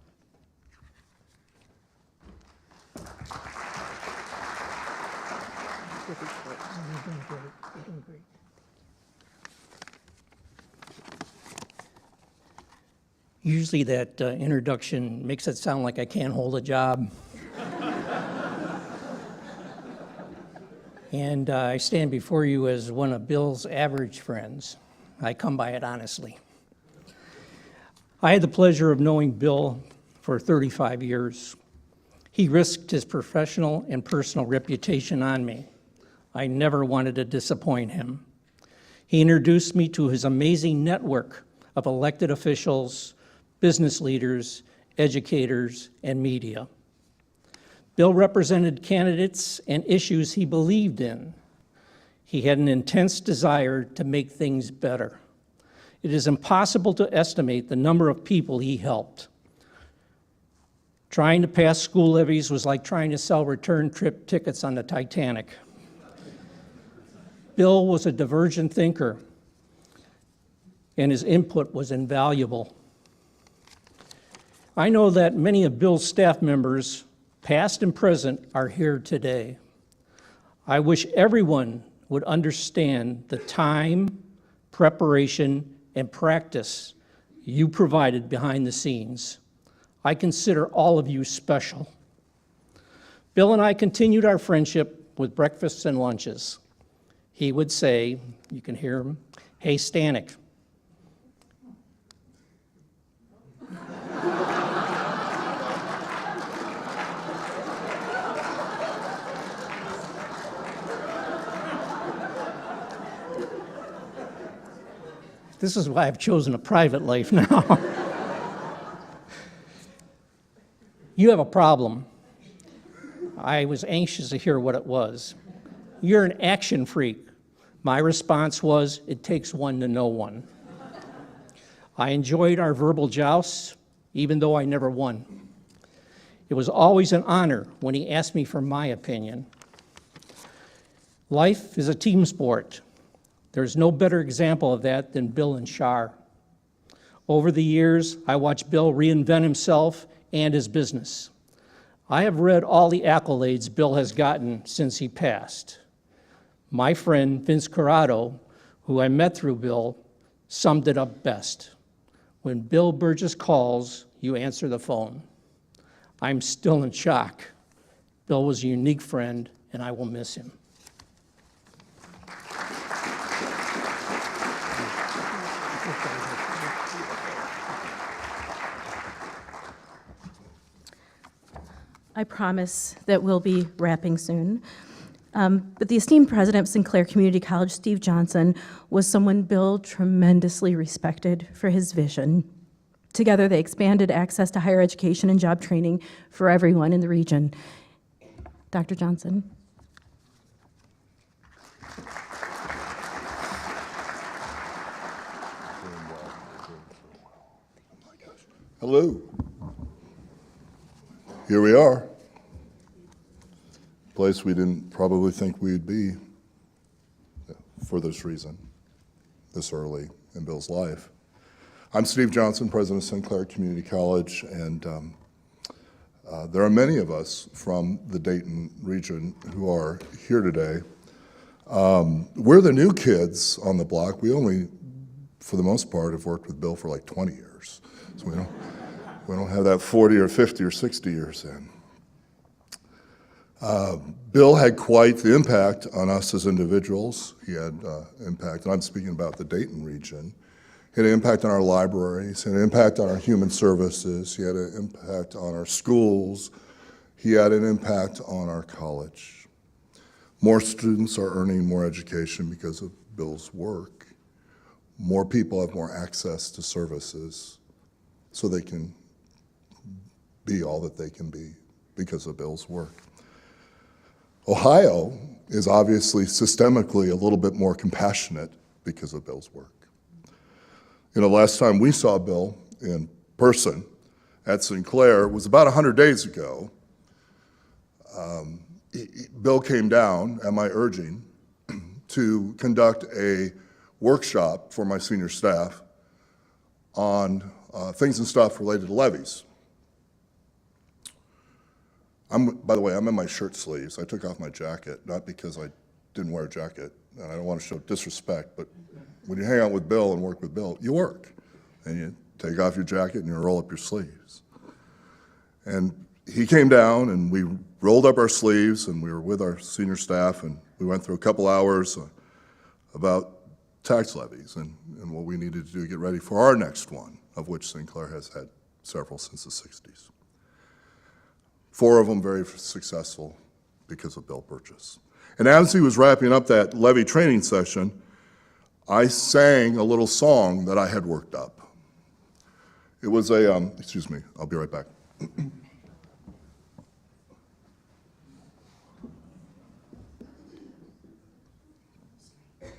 Usually that introduction makes it sound like I can't hold a job. And I stand before you as one of Bill's average friends. I come by it honestly. I had the pleasure of knowing Bill for 35 years. He risked his professional and personal reputation on me. I never wanted to disappoint him. He introduced me to his amazing network of elected officials, business leaders, educators, and media. Bill represented candidates and issues he believed in. He had an intense desire to make things better. It is impossible to estimate the number of people he helped. Trying to pass school levies was like trying to sell return trip tickets on the Titanic. Bill was a divergent thinker, and his input was invaluable. I know that many of Bill's staff members, past and present, are here today. I wish everyone would understand the time, preparation, and practice you provided behind the scenes. I consider all of you special. Bill and I continued our friendship with breakfasts and lunches. He would say, you can hear him, "Hey, Stanek." This is why I've chosen a private life now. You have a problem. I was anxious to hear what it was. You're an action freak. My response was, it takes one to know one. I enjoyed our verbal jousts, even though I never won. It was always an honor when he asked me for my opinion. Life is a team sport. There's no better example of that than Bill and Shar. Over the years, I watched Bill reinvent himself and his business. I have read all the accolades Bill has gotten since he passed. My friend Vince Corrado, who I met through Bill, summed it up best. When Bill Burges calls, you answer the phone. I'm still in shock. Bill was a unique friend, and I will miss him. I promise that we'll be wrapping soon. But the esteemed president of Sinclair Community College, Steve Johnson, was someone Bill tremendously respected for his vision. Together, they expanded access to higher education and job training for everyone in the region. Dr. Johnson. Hello. Here we are. Place we didn't probably think we'd be for this reason, this early in Bill's life. I'm Steve Johnson, president of Sinclair Community College, and there are many of us from the Dayton region who are here today. We're the new kids on the block. We only, for the most part, have worked with Bill for like 20 years. So we don't have that 40 or 50 or 60 years in. Bill had quite the impact on us as individuals. He had impact, and I'm speaking about the Dayton region. He had an impact on our libraries, he had an impact on our human services, he had an impact on our schools, he had an impact on our college. More students are earning more education because of Bill's work. More people have more access to services so they can be all that they can be because of Bill's work. Ohio is obviously systemically a little bit more compassionate because of Bill's work. You know, last time we saw Bill in person at Sinclair was about 100 days ago. Bill came down at my urging to conduct a workshop for my senior staff on things and stuff related to levees. By the way, I'm in my shirt sleeves. I took off my jacket, not because I didn't wear a jacket, and I don't want to show disrespect, but when you hang out with Bill and work with Bill, you work. And you take off your jacket and you roll up your sleeves. And he came down and we rolled up our sleeves and we were with our senior staff and we went through a couple hours about tax levies and what we needed to do to get ready for our next one, of which St. Clair has had several since the 60s. 4 of them very successful because of Bill Burges. And as he was wrapping up that levy training session, I sang a little song that I had worked up. It was excuse me, I'll be right back.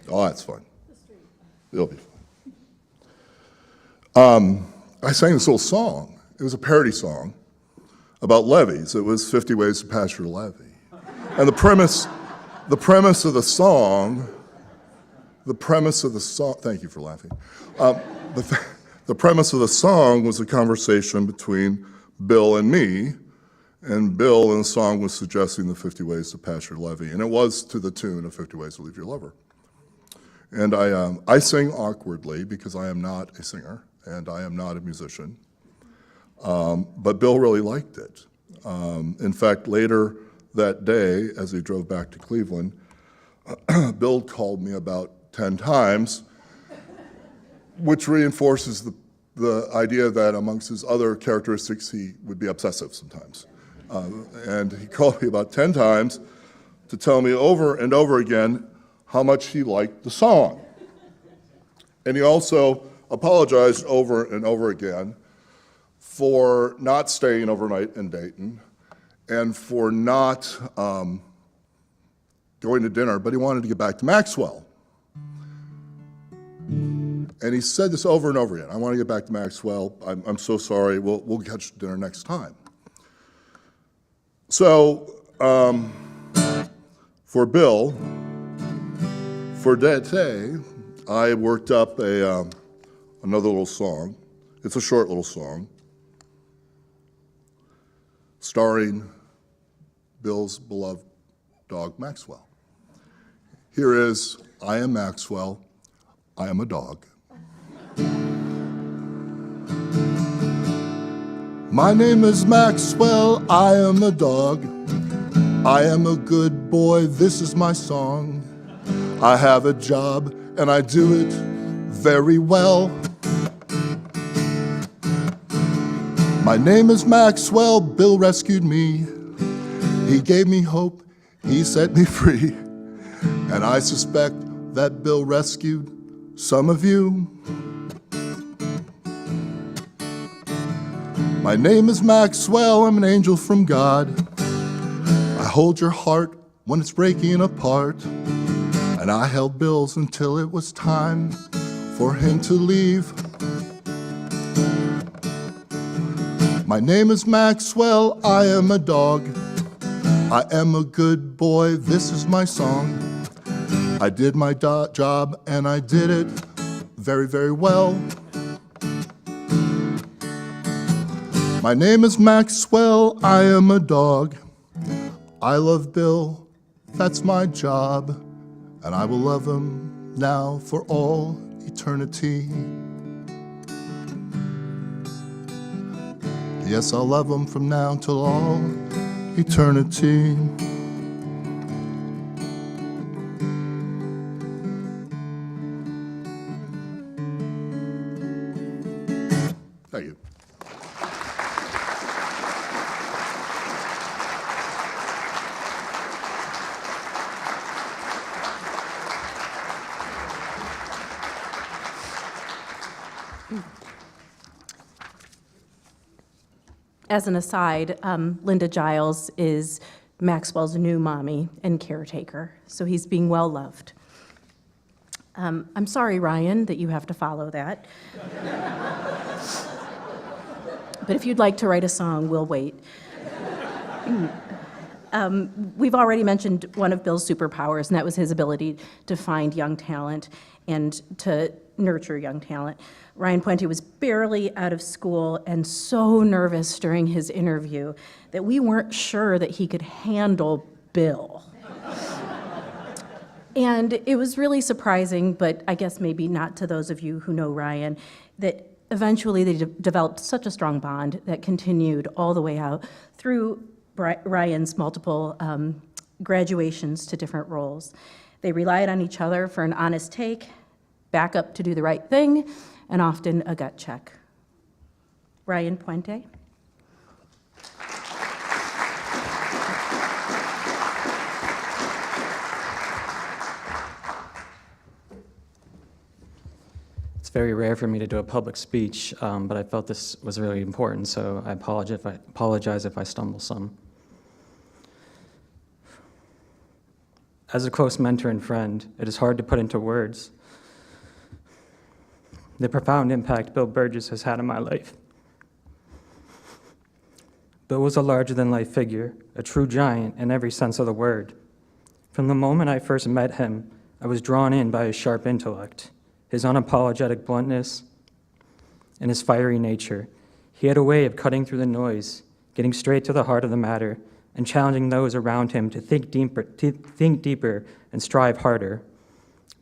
Oh, that's fine. It'll be fine. I sang this little song. It was a parody song about levies. It was 50 Ways to Pass Your Levy. And the premise of the song, thank you for laughing. The premise of the song was a conversation between Bill and me, and Bill in the song was suggesting the 50 Ways to Pass Your Levy, and it was to the tune of 50 Ways to Leave Your Lover. And I sing awkwardly because I am not a singer, and I am not a musician. But Bill really liked it. In fact, later that day, as he drove back to Cleveland, Bill called me about 10 times, which reinforces the idea that amongst his other characteristics, he would be obsessive sometimes. And he called me about 10 times to tell me over and over again how much he liked the song. And he also apologized over and over again for not staying overnight in Dayton and for not going to dinner, but he wanted to get back to Maxwell. And he said this over and over again. I want to get back to Maxwell. I'm so sorry. We'll catch dinner next time. So for Bill, for that day, I worked up another little song. It's a short little song starring Bill's beloved dog, Maxwell. Here is I Am Maxwell, I Am a Dog. My name is Maxwell, I am a dog. I am a good boy, this is my song. I have a job and I do it very well. My name is Maxwell, Bill rescued me. He gave me hope, he set me free. And I suspect that Bill rescued some of you. My name is Maxwell, I'm an angel from God. I hold your heart when it's breaking apart. And I held Bill's until it was time for him to leave. My name is Maxwell, I am a dog. I am a good boy, this is my song. I did my job and I did it very, very well. My name is Maxwell, I am a dog. I love Bill, that's my job. And I will love him now for all eternity. Yes, I'll love him from now till all eternity. Thank you. As an aside, Linda Giles is Maxwell's new mommy and caretaker, so he's being well loved. I'm sorry, Ryan, that you have to follow that. But if you'd like to write a song, we'll wait. We've already mentioned one of Bill's superpowers, and that was his ability to find young talent and to nurture young talent. Ryan Puente was barely out of school and so nervous during his interview that we weren't sure that he could handle Bill. And it was really surprising, but I guess maybe not to those of you who know Ryan, that eventually they developed such a strong bond that continued all the way out through Ryan's multiple graduations to different roles. They relied on each other for an honest take, backup to do the right thing, and often a gut check. Ryan Puente. It's very rare for me to do a public speech, but I felt this was really important, so I apologize if I stumble some. As a close mentor and friend, it is hard to put into words the profound impact Bill Burges has had in my life. Bill was a larger-than-life figure, a true giant in every sense of the word. From the moment I first met him, I was drawn in by his sharp intellect, his unapologetic bluntness, and his fiery nature. He had a way of cutting through the noise, getting straight to the heart of the matter, and challenging those around him to think deeper and strive harder.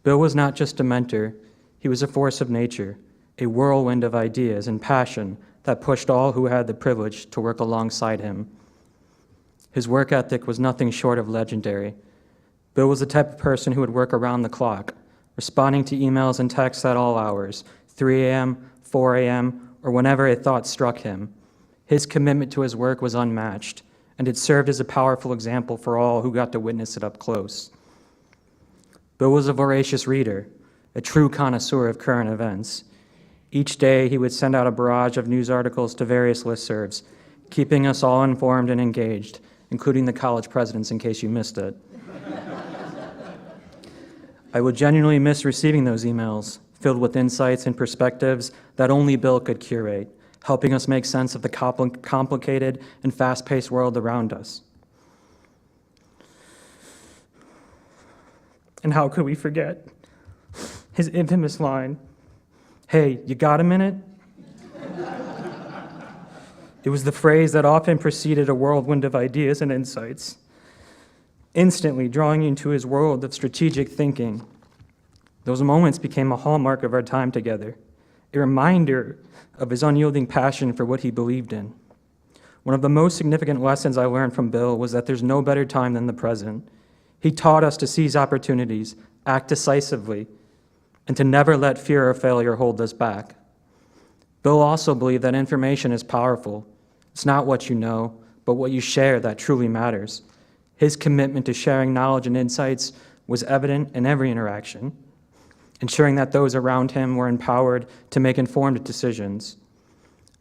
Bill was not just a mentor, he was a force of nature, a whirlwind of ideas and passion that pushed all who had the privilege to work alongside him. His work ethic was nothing short of legendary. Bill was the type of person who would work around the clock, responding to emails and texts at all hours, 3 a.m., 4 a.m., or whenever a thought struck him. His commitment to his work was unmatched, and it served as a powerful example for all who got to witness it up close. Bill was a voracious reader, a true connoisseur of current events. Each day, he would send out a barrage of news articles to various listservs, keeping us all informed and engaged, including the college presidents in case you missed it. I would genuinely miss receiving those emails, filled with insights and perspectives that only Bill could curate, helping us make sense of the complicated and fast-paced world around us. And how could we forget his infamous line, "Hey, you got a minute?" It was the phrase that often preceded a whirlwind of ideas and insights, instantly drawing you into his world of strategic thinking. Those moments became a hallmark of our time together, a reminder of his unyielding passion for what he believed in. One of the most significant lessons I learned from Bill was that there's no better time than the present. He taught us to seize opportunities, act decisively, and to never let fear or failure hold us back. Bill also believed that information is powerful. It's not what you know, but what you share that truly matters. His commitment to sharing knowledge and insights was evident in every interaction, ensuring that those around him were empowered to make informed decisions.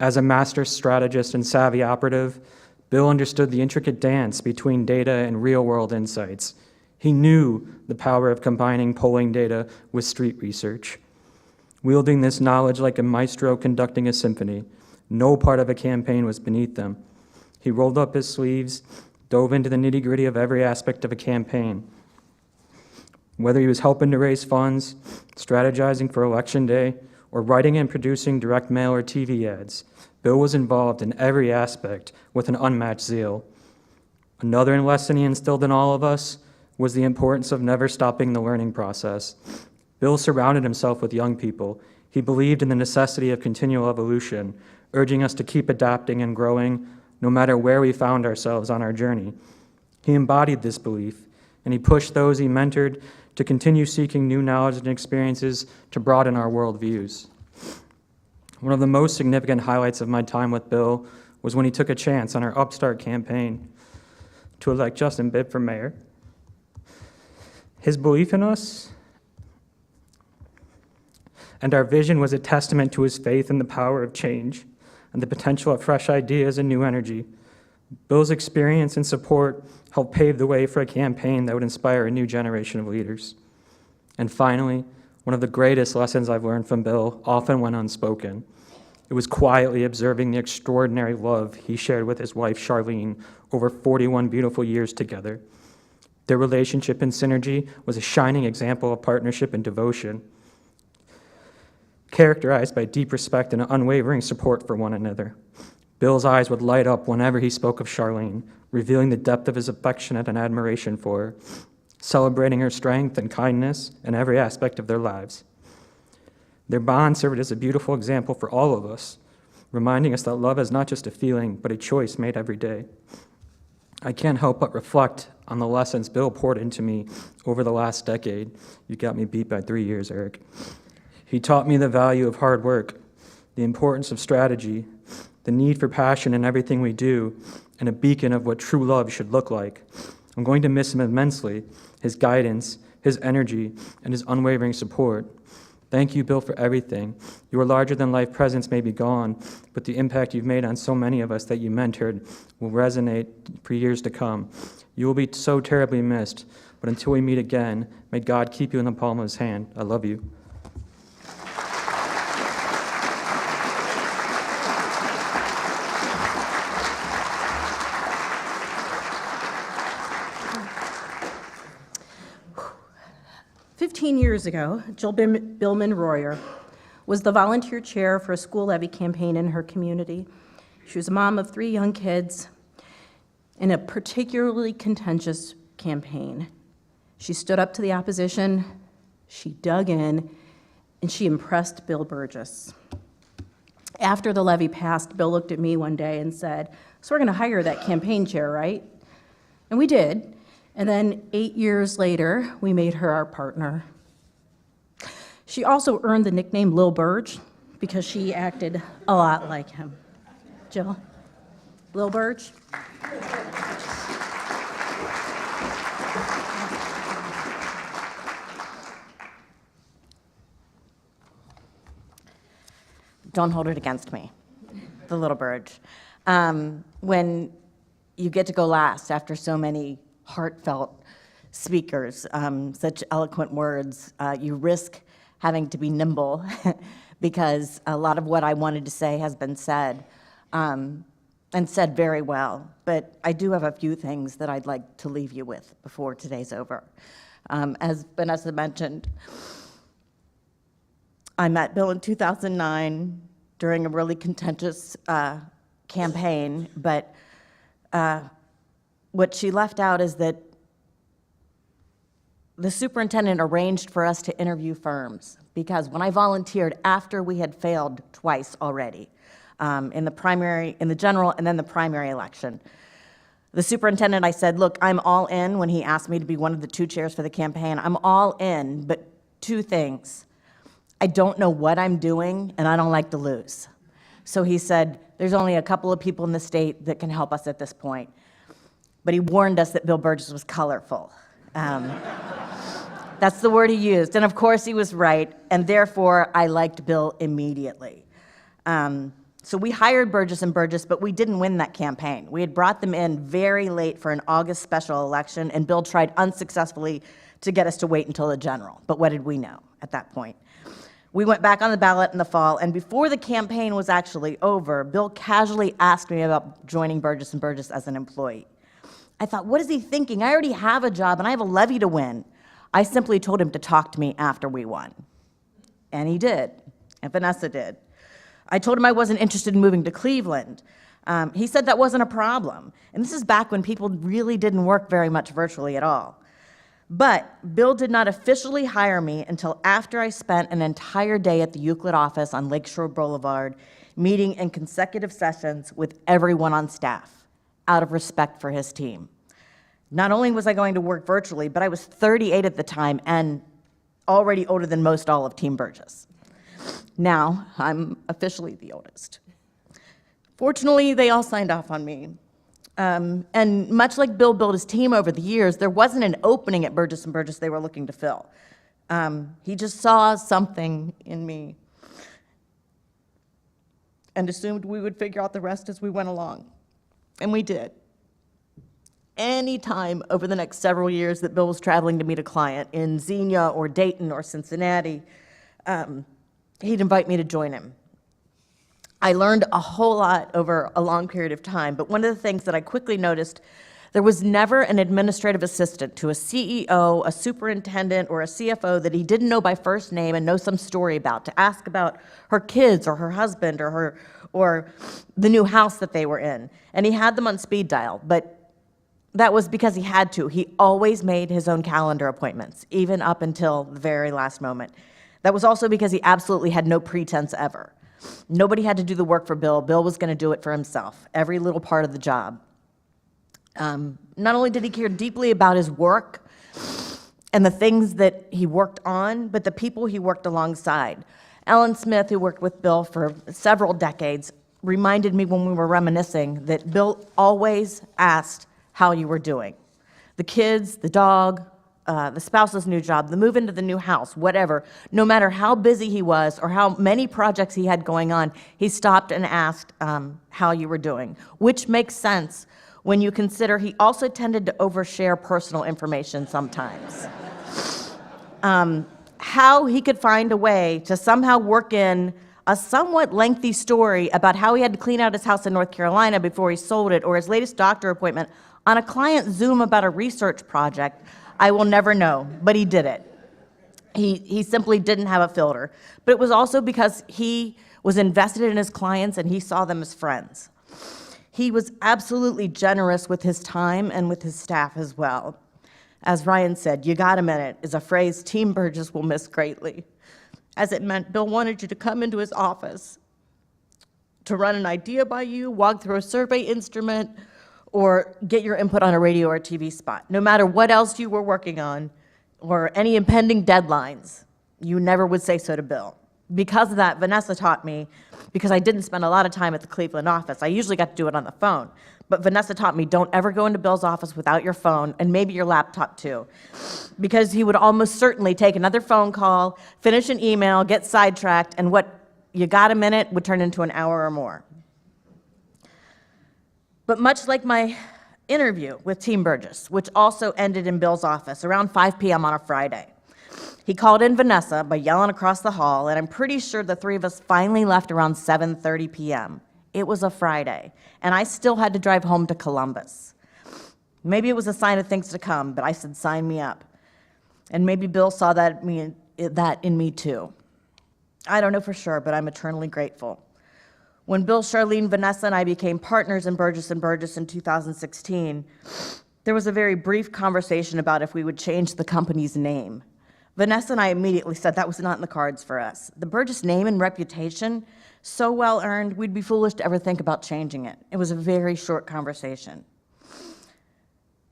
As a master strategist and savvy operative, Bill understood the intricate dance between data and real-world insights. He knew the power of combining polling data with street research. Wielding this knowledge like a maestro conducting a symphony, no part of a campaign was beneath them. He rolled up his sleeves, dove into the nitty-gritty of every aspect of a campaign. Whether he was helping to raise funds, strategizing for election day, or writing and producing direct mail or TV ads, Bill was involved in every aspect with an unmatched zeal. Another lesson he instilled in all of us was the importance of never stopping the learning process. Bill surrounded himself with young people. He believed in the necessity of continual evolution, urging us to keep adapting and growing no matter where we found ourselves on our journey. He embodied this belief, and he pushed those he mentored to continue seeking new knowledge and experiences to broaden our worldviews. One of the most significant highlights of my time with Bill was when he took a chance on our Upstart campaign to elect Justin Bibb for mayor. His belief in us and our vision was a testament to his faith in the power of change and the potential of fresh ideas and new energy. Bill's experience and support helped pave the way for a campaign that would inspire a new generation of leaders. And finally, one of the greatest lessons I've learned from Bill often went unspoken. It was quietly observing the extraordinary love he shared with his wife, Charlene, over 41 beautiful years together. Their relationship and synergy was a shining example of partnership and devotion, characterized by deep respect and unwavering support for one another. Bill's eyes would light up whenever he spoke of Charlene, revealing the depth of his affection and admiration for her, celebrating her strength and kindness in every aspect of their lives. Their bond served as a beautiful example for all of us, reminding us that love is not just a feeling, but a choice made every day. I can't help but reflect on the lessons Bill poured into me over the last decade. You got me beat by 3 years, Eric. He taught me the value of hard work, the importance of strategy, the need for passion in everything we do, and a beacon of what true love should look like. I'm going to miss him immensely, his guidance, his energy, and his unwavering support. Thank you, Bill, for everything. Your larger-than-life presence may be gone, but the impact you've made on so many of us that you mentored will resonate for years to come. You will be so terribly missed, but until we meet again, may God keep you in the palm of his hand. I love you. Years ago, Jill Billman Royer was the volunteer chair for a school levy campaign in her community. She was a mom of 3 young kids in a particularly contentious campaign. She stood up to the opposition, she dug in, and she impressed Bill Burges. After the levy passed, Bill looked at me one day and said, "So we're going to hire that campaign chair, right?" And we did. And then 8 years later, we made her our partner. She also earned the nickname Lil Burge because she acted a lot like him. Jill? Lil Burge? Don't hold it against me, the little Burge. When you get to go last after so many heartfelt speakers, such eloquent words, you risk having to be nimble because a lot of what I wanted to say has been said, and said very well. But I do have a few things that I'd like to leave you with before today's over. As Vanessa mentioned, I met Bill in 2009 during a really contentious campaign, but what she left out is that the superintendent arranged for us to interview firms, because when I volunteered after we had failed twice already, in the general and then the primary election, the superintendent, I said, look, I'm all in when he asked me to be one of the 2 chairs for the campaign. I'm all in, but 2 things. I don't know what I'm doing, and I don't like to lose. So he said, there's only a couple of people in the state that can help us at this point. But he warned us that Bill Burges was colorful. That's the word he used. And of course he was right, and therefore I liked Bill immediately. So we hired Burges and Burges, but we didn't win that campaign. We had brought them in very late for an August special election, and Bill tried unsuccessfully to get us to wait until the general. But what did we know at that point? We went back on the ballot in the fall, and before the campaign was actually over, Bill casually asked me about joining Burges and Burges as an employee. I thought, what is he thinking? I already have a job, and I have a levy to win. I simply told him to talk to me after we won. And he did, and Vanessa did. I told him I wasn't interested in moving to Cleveland. He said that wasn't a problem. And this is back when people really didn't work very much virtually at all. But Bill did not officially hire me until after I spent an entire day at the Euclid office on Lakeshore Boulevard, meeting in consecutive sessions with everyone on staff, out of respect for his team. Not only was I going to work virtually, but I was 38 at the time and already older than most all of Team Burgess. Now, I'm officially the oldest. Fortunately, they all signed off on me. And much like Bill built his team over the years, there wasn't an opening at Burgess & Burgess they were looking to fill. He just saw something in me and assumed we would figure out the rest as we went along. And we did. Any time over the next several years that Bill was traveling to meet a client in Xenia or Dayton or Cincinnati, he'd invite me to join him. I learned a whole lot over a long period of time, but one of the things that I quickly noticed, there was never an administrative assistant to a CEO, a superintendent, or a CFO that he didn't know by first name and know some story about, to ask about her kids or her husband or the new house that they were in. And he had them on speed dial, but that was because he had to. He always made his own calendar appointments, even up until the very last moment. That was also because he absolutely had no pretense ever. Nobody had to do the work for Bill. Bill was going to do it for himself, every little part of the job. Not only did he care deeply about his work and the things that he worked on, but the people he worked alongside. Ellen Smith, who worked with Bill for several decades, reminded me when we were reminiscing that Bill always asked how you were doing. The kids, the dog, the spouse's new job, the move into the new house, whatever. No matter how busy he was or how many projects he had going on, he stopped and asked how you were doing, which makes sense when you consider he also tended to overshare personal information sometimes. How he could find a way to somehow work in a somewhat lengthy story about how he had to clean out his house in North Carolina before he sold it, or his latest doctor appointment on a client Zoom about a research project, I will never know, but he did it. He simply didn't have a filter. But it was also because he was invested in his clients and he saw them as friends. He was absolutely generous with his time and with his staff as well. As Ryan said, "You got a minute" is a phrase Team Burgess will miss greatly, as it meant Bill wanted you to come into his office to run an idea by you, walk through a survey instrument, or get your input on a radio or TV spot. No matter what else you were working on or any impending deadlines, you never would say so to Bill. Because of that, Vanessa taught me, because I didn't spend a lot of time at the Cleveland office, I usually got to do it on the phone, but Vanessa taught me, don't ever go into Bill's office without your phone, and maybe your laptop too, because he would almost certainly take another phone call, finish an email, get sidetracked, and what you got a minute would turn into an hour or more. But much like my interview with Team Burgess, which also ended in Bill's office around 5 p.m. on a Friday, he called in Vanessa by yelling across the hall, and I'm pretty sure the three of us finally left around 7:30 p.m. It was a Friday, and I still had to drive home to Columbus. Maybe it was a sign of things to come, but I said, sign me up. And maybe Bill saw that in me too. I don't know for sure, but I'm eternally grateful. When Bill, Charlene, Vanessa, and I became partners in Burgess & Burgess in 2016, there was a very brief conversation about if we would change the company's name. Vanessa and I immediately said that was not in the cards for us. The Burgess name and reputation, so well earned, we'd be foolish to ever think about changing it. It was a very short conversation.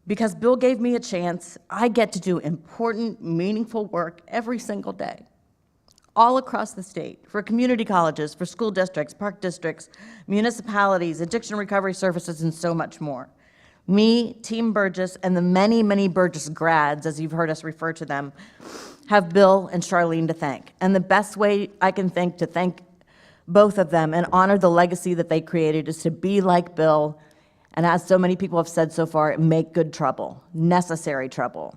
Because Bill gave me a chance, I get to do important, meaningful work every single day, all across the state, for community colleges, for school districts, park districts, municipalities, addiction recovery services, and so much more. Me, Team Burgess, and the many, many Burgess grads, as you've heard us refer to them, have Bill and Charlene to thank. And the best way I can think to thank both of them and honor the legacy that they created is to be like Bill, and as so many people have said so far, make good trouble, necessary trouble.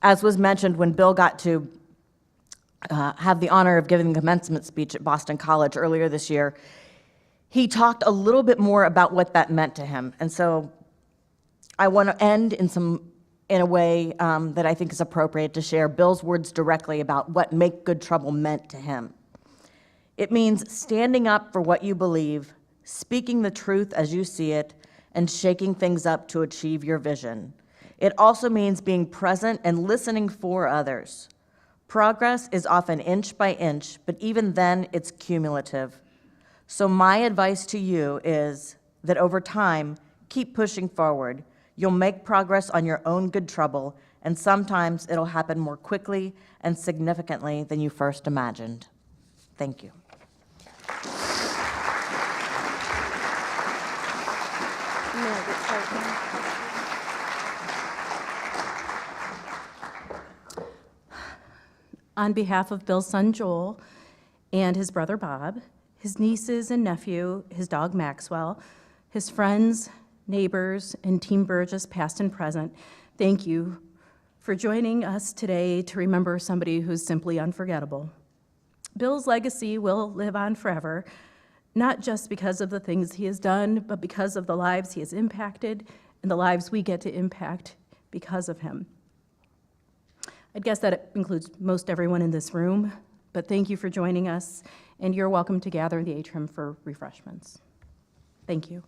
As was mentioned, when Bill got to have the honor of giving the commencement speech at Boston College earlier this year, he talked a little bit more about what that meant to him. And so I want to end in a way that I think is appropriate to share Bill's words directly about what make good trouble meant to him. It means standing up for what you believe, speaking the truth as you see it, and shaking things up to achieve your vision. It also means being present and listening for others. Progress is often inch by inch, but even then it's cumulative. So my advice to you is that over time, keep pushing forward. You'll make progress on your own good trouble, and sometimes it'll happen more quickly and significantly than you first imagined. Thank you. On behalf of Bill's son Joel and his brother Bob, his nieces and nephew, his dog Maxwell, his friends, neighbors, and Team Burgess, past and present, thank you for joining us today to remember somebody who's simply unforgettable. Bill's legacy will live on forever, not just because of the things he has done, but because of the lives he has impacted and the lives we get to impact because of him. I'd guess that includes most everyone in this room, but thank you for joining us, and you're welcome to gather in the atrium for refreshments. Thank you.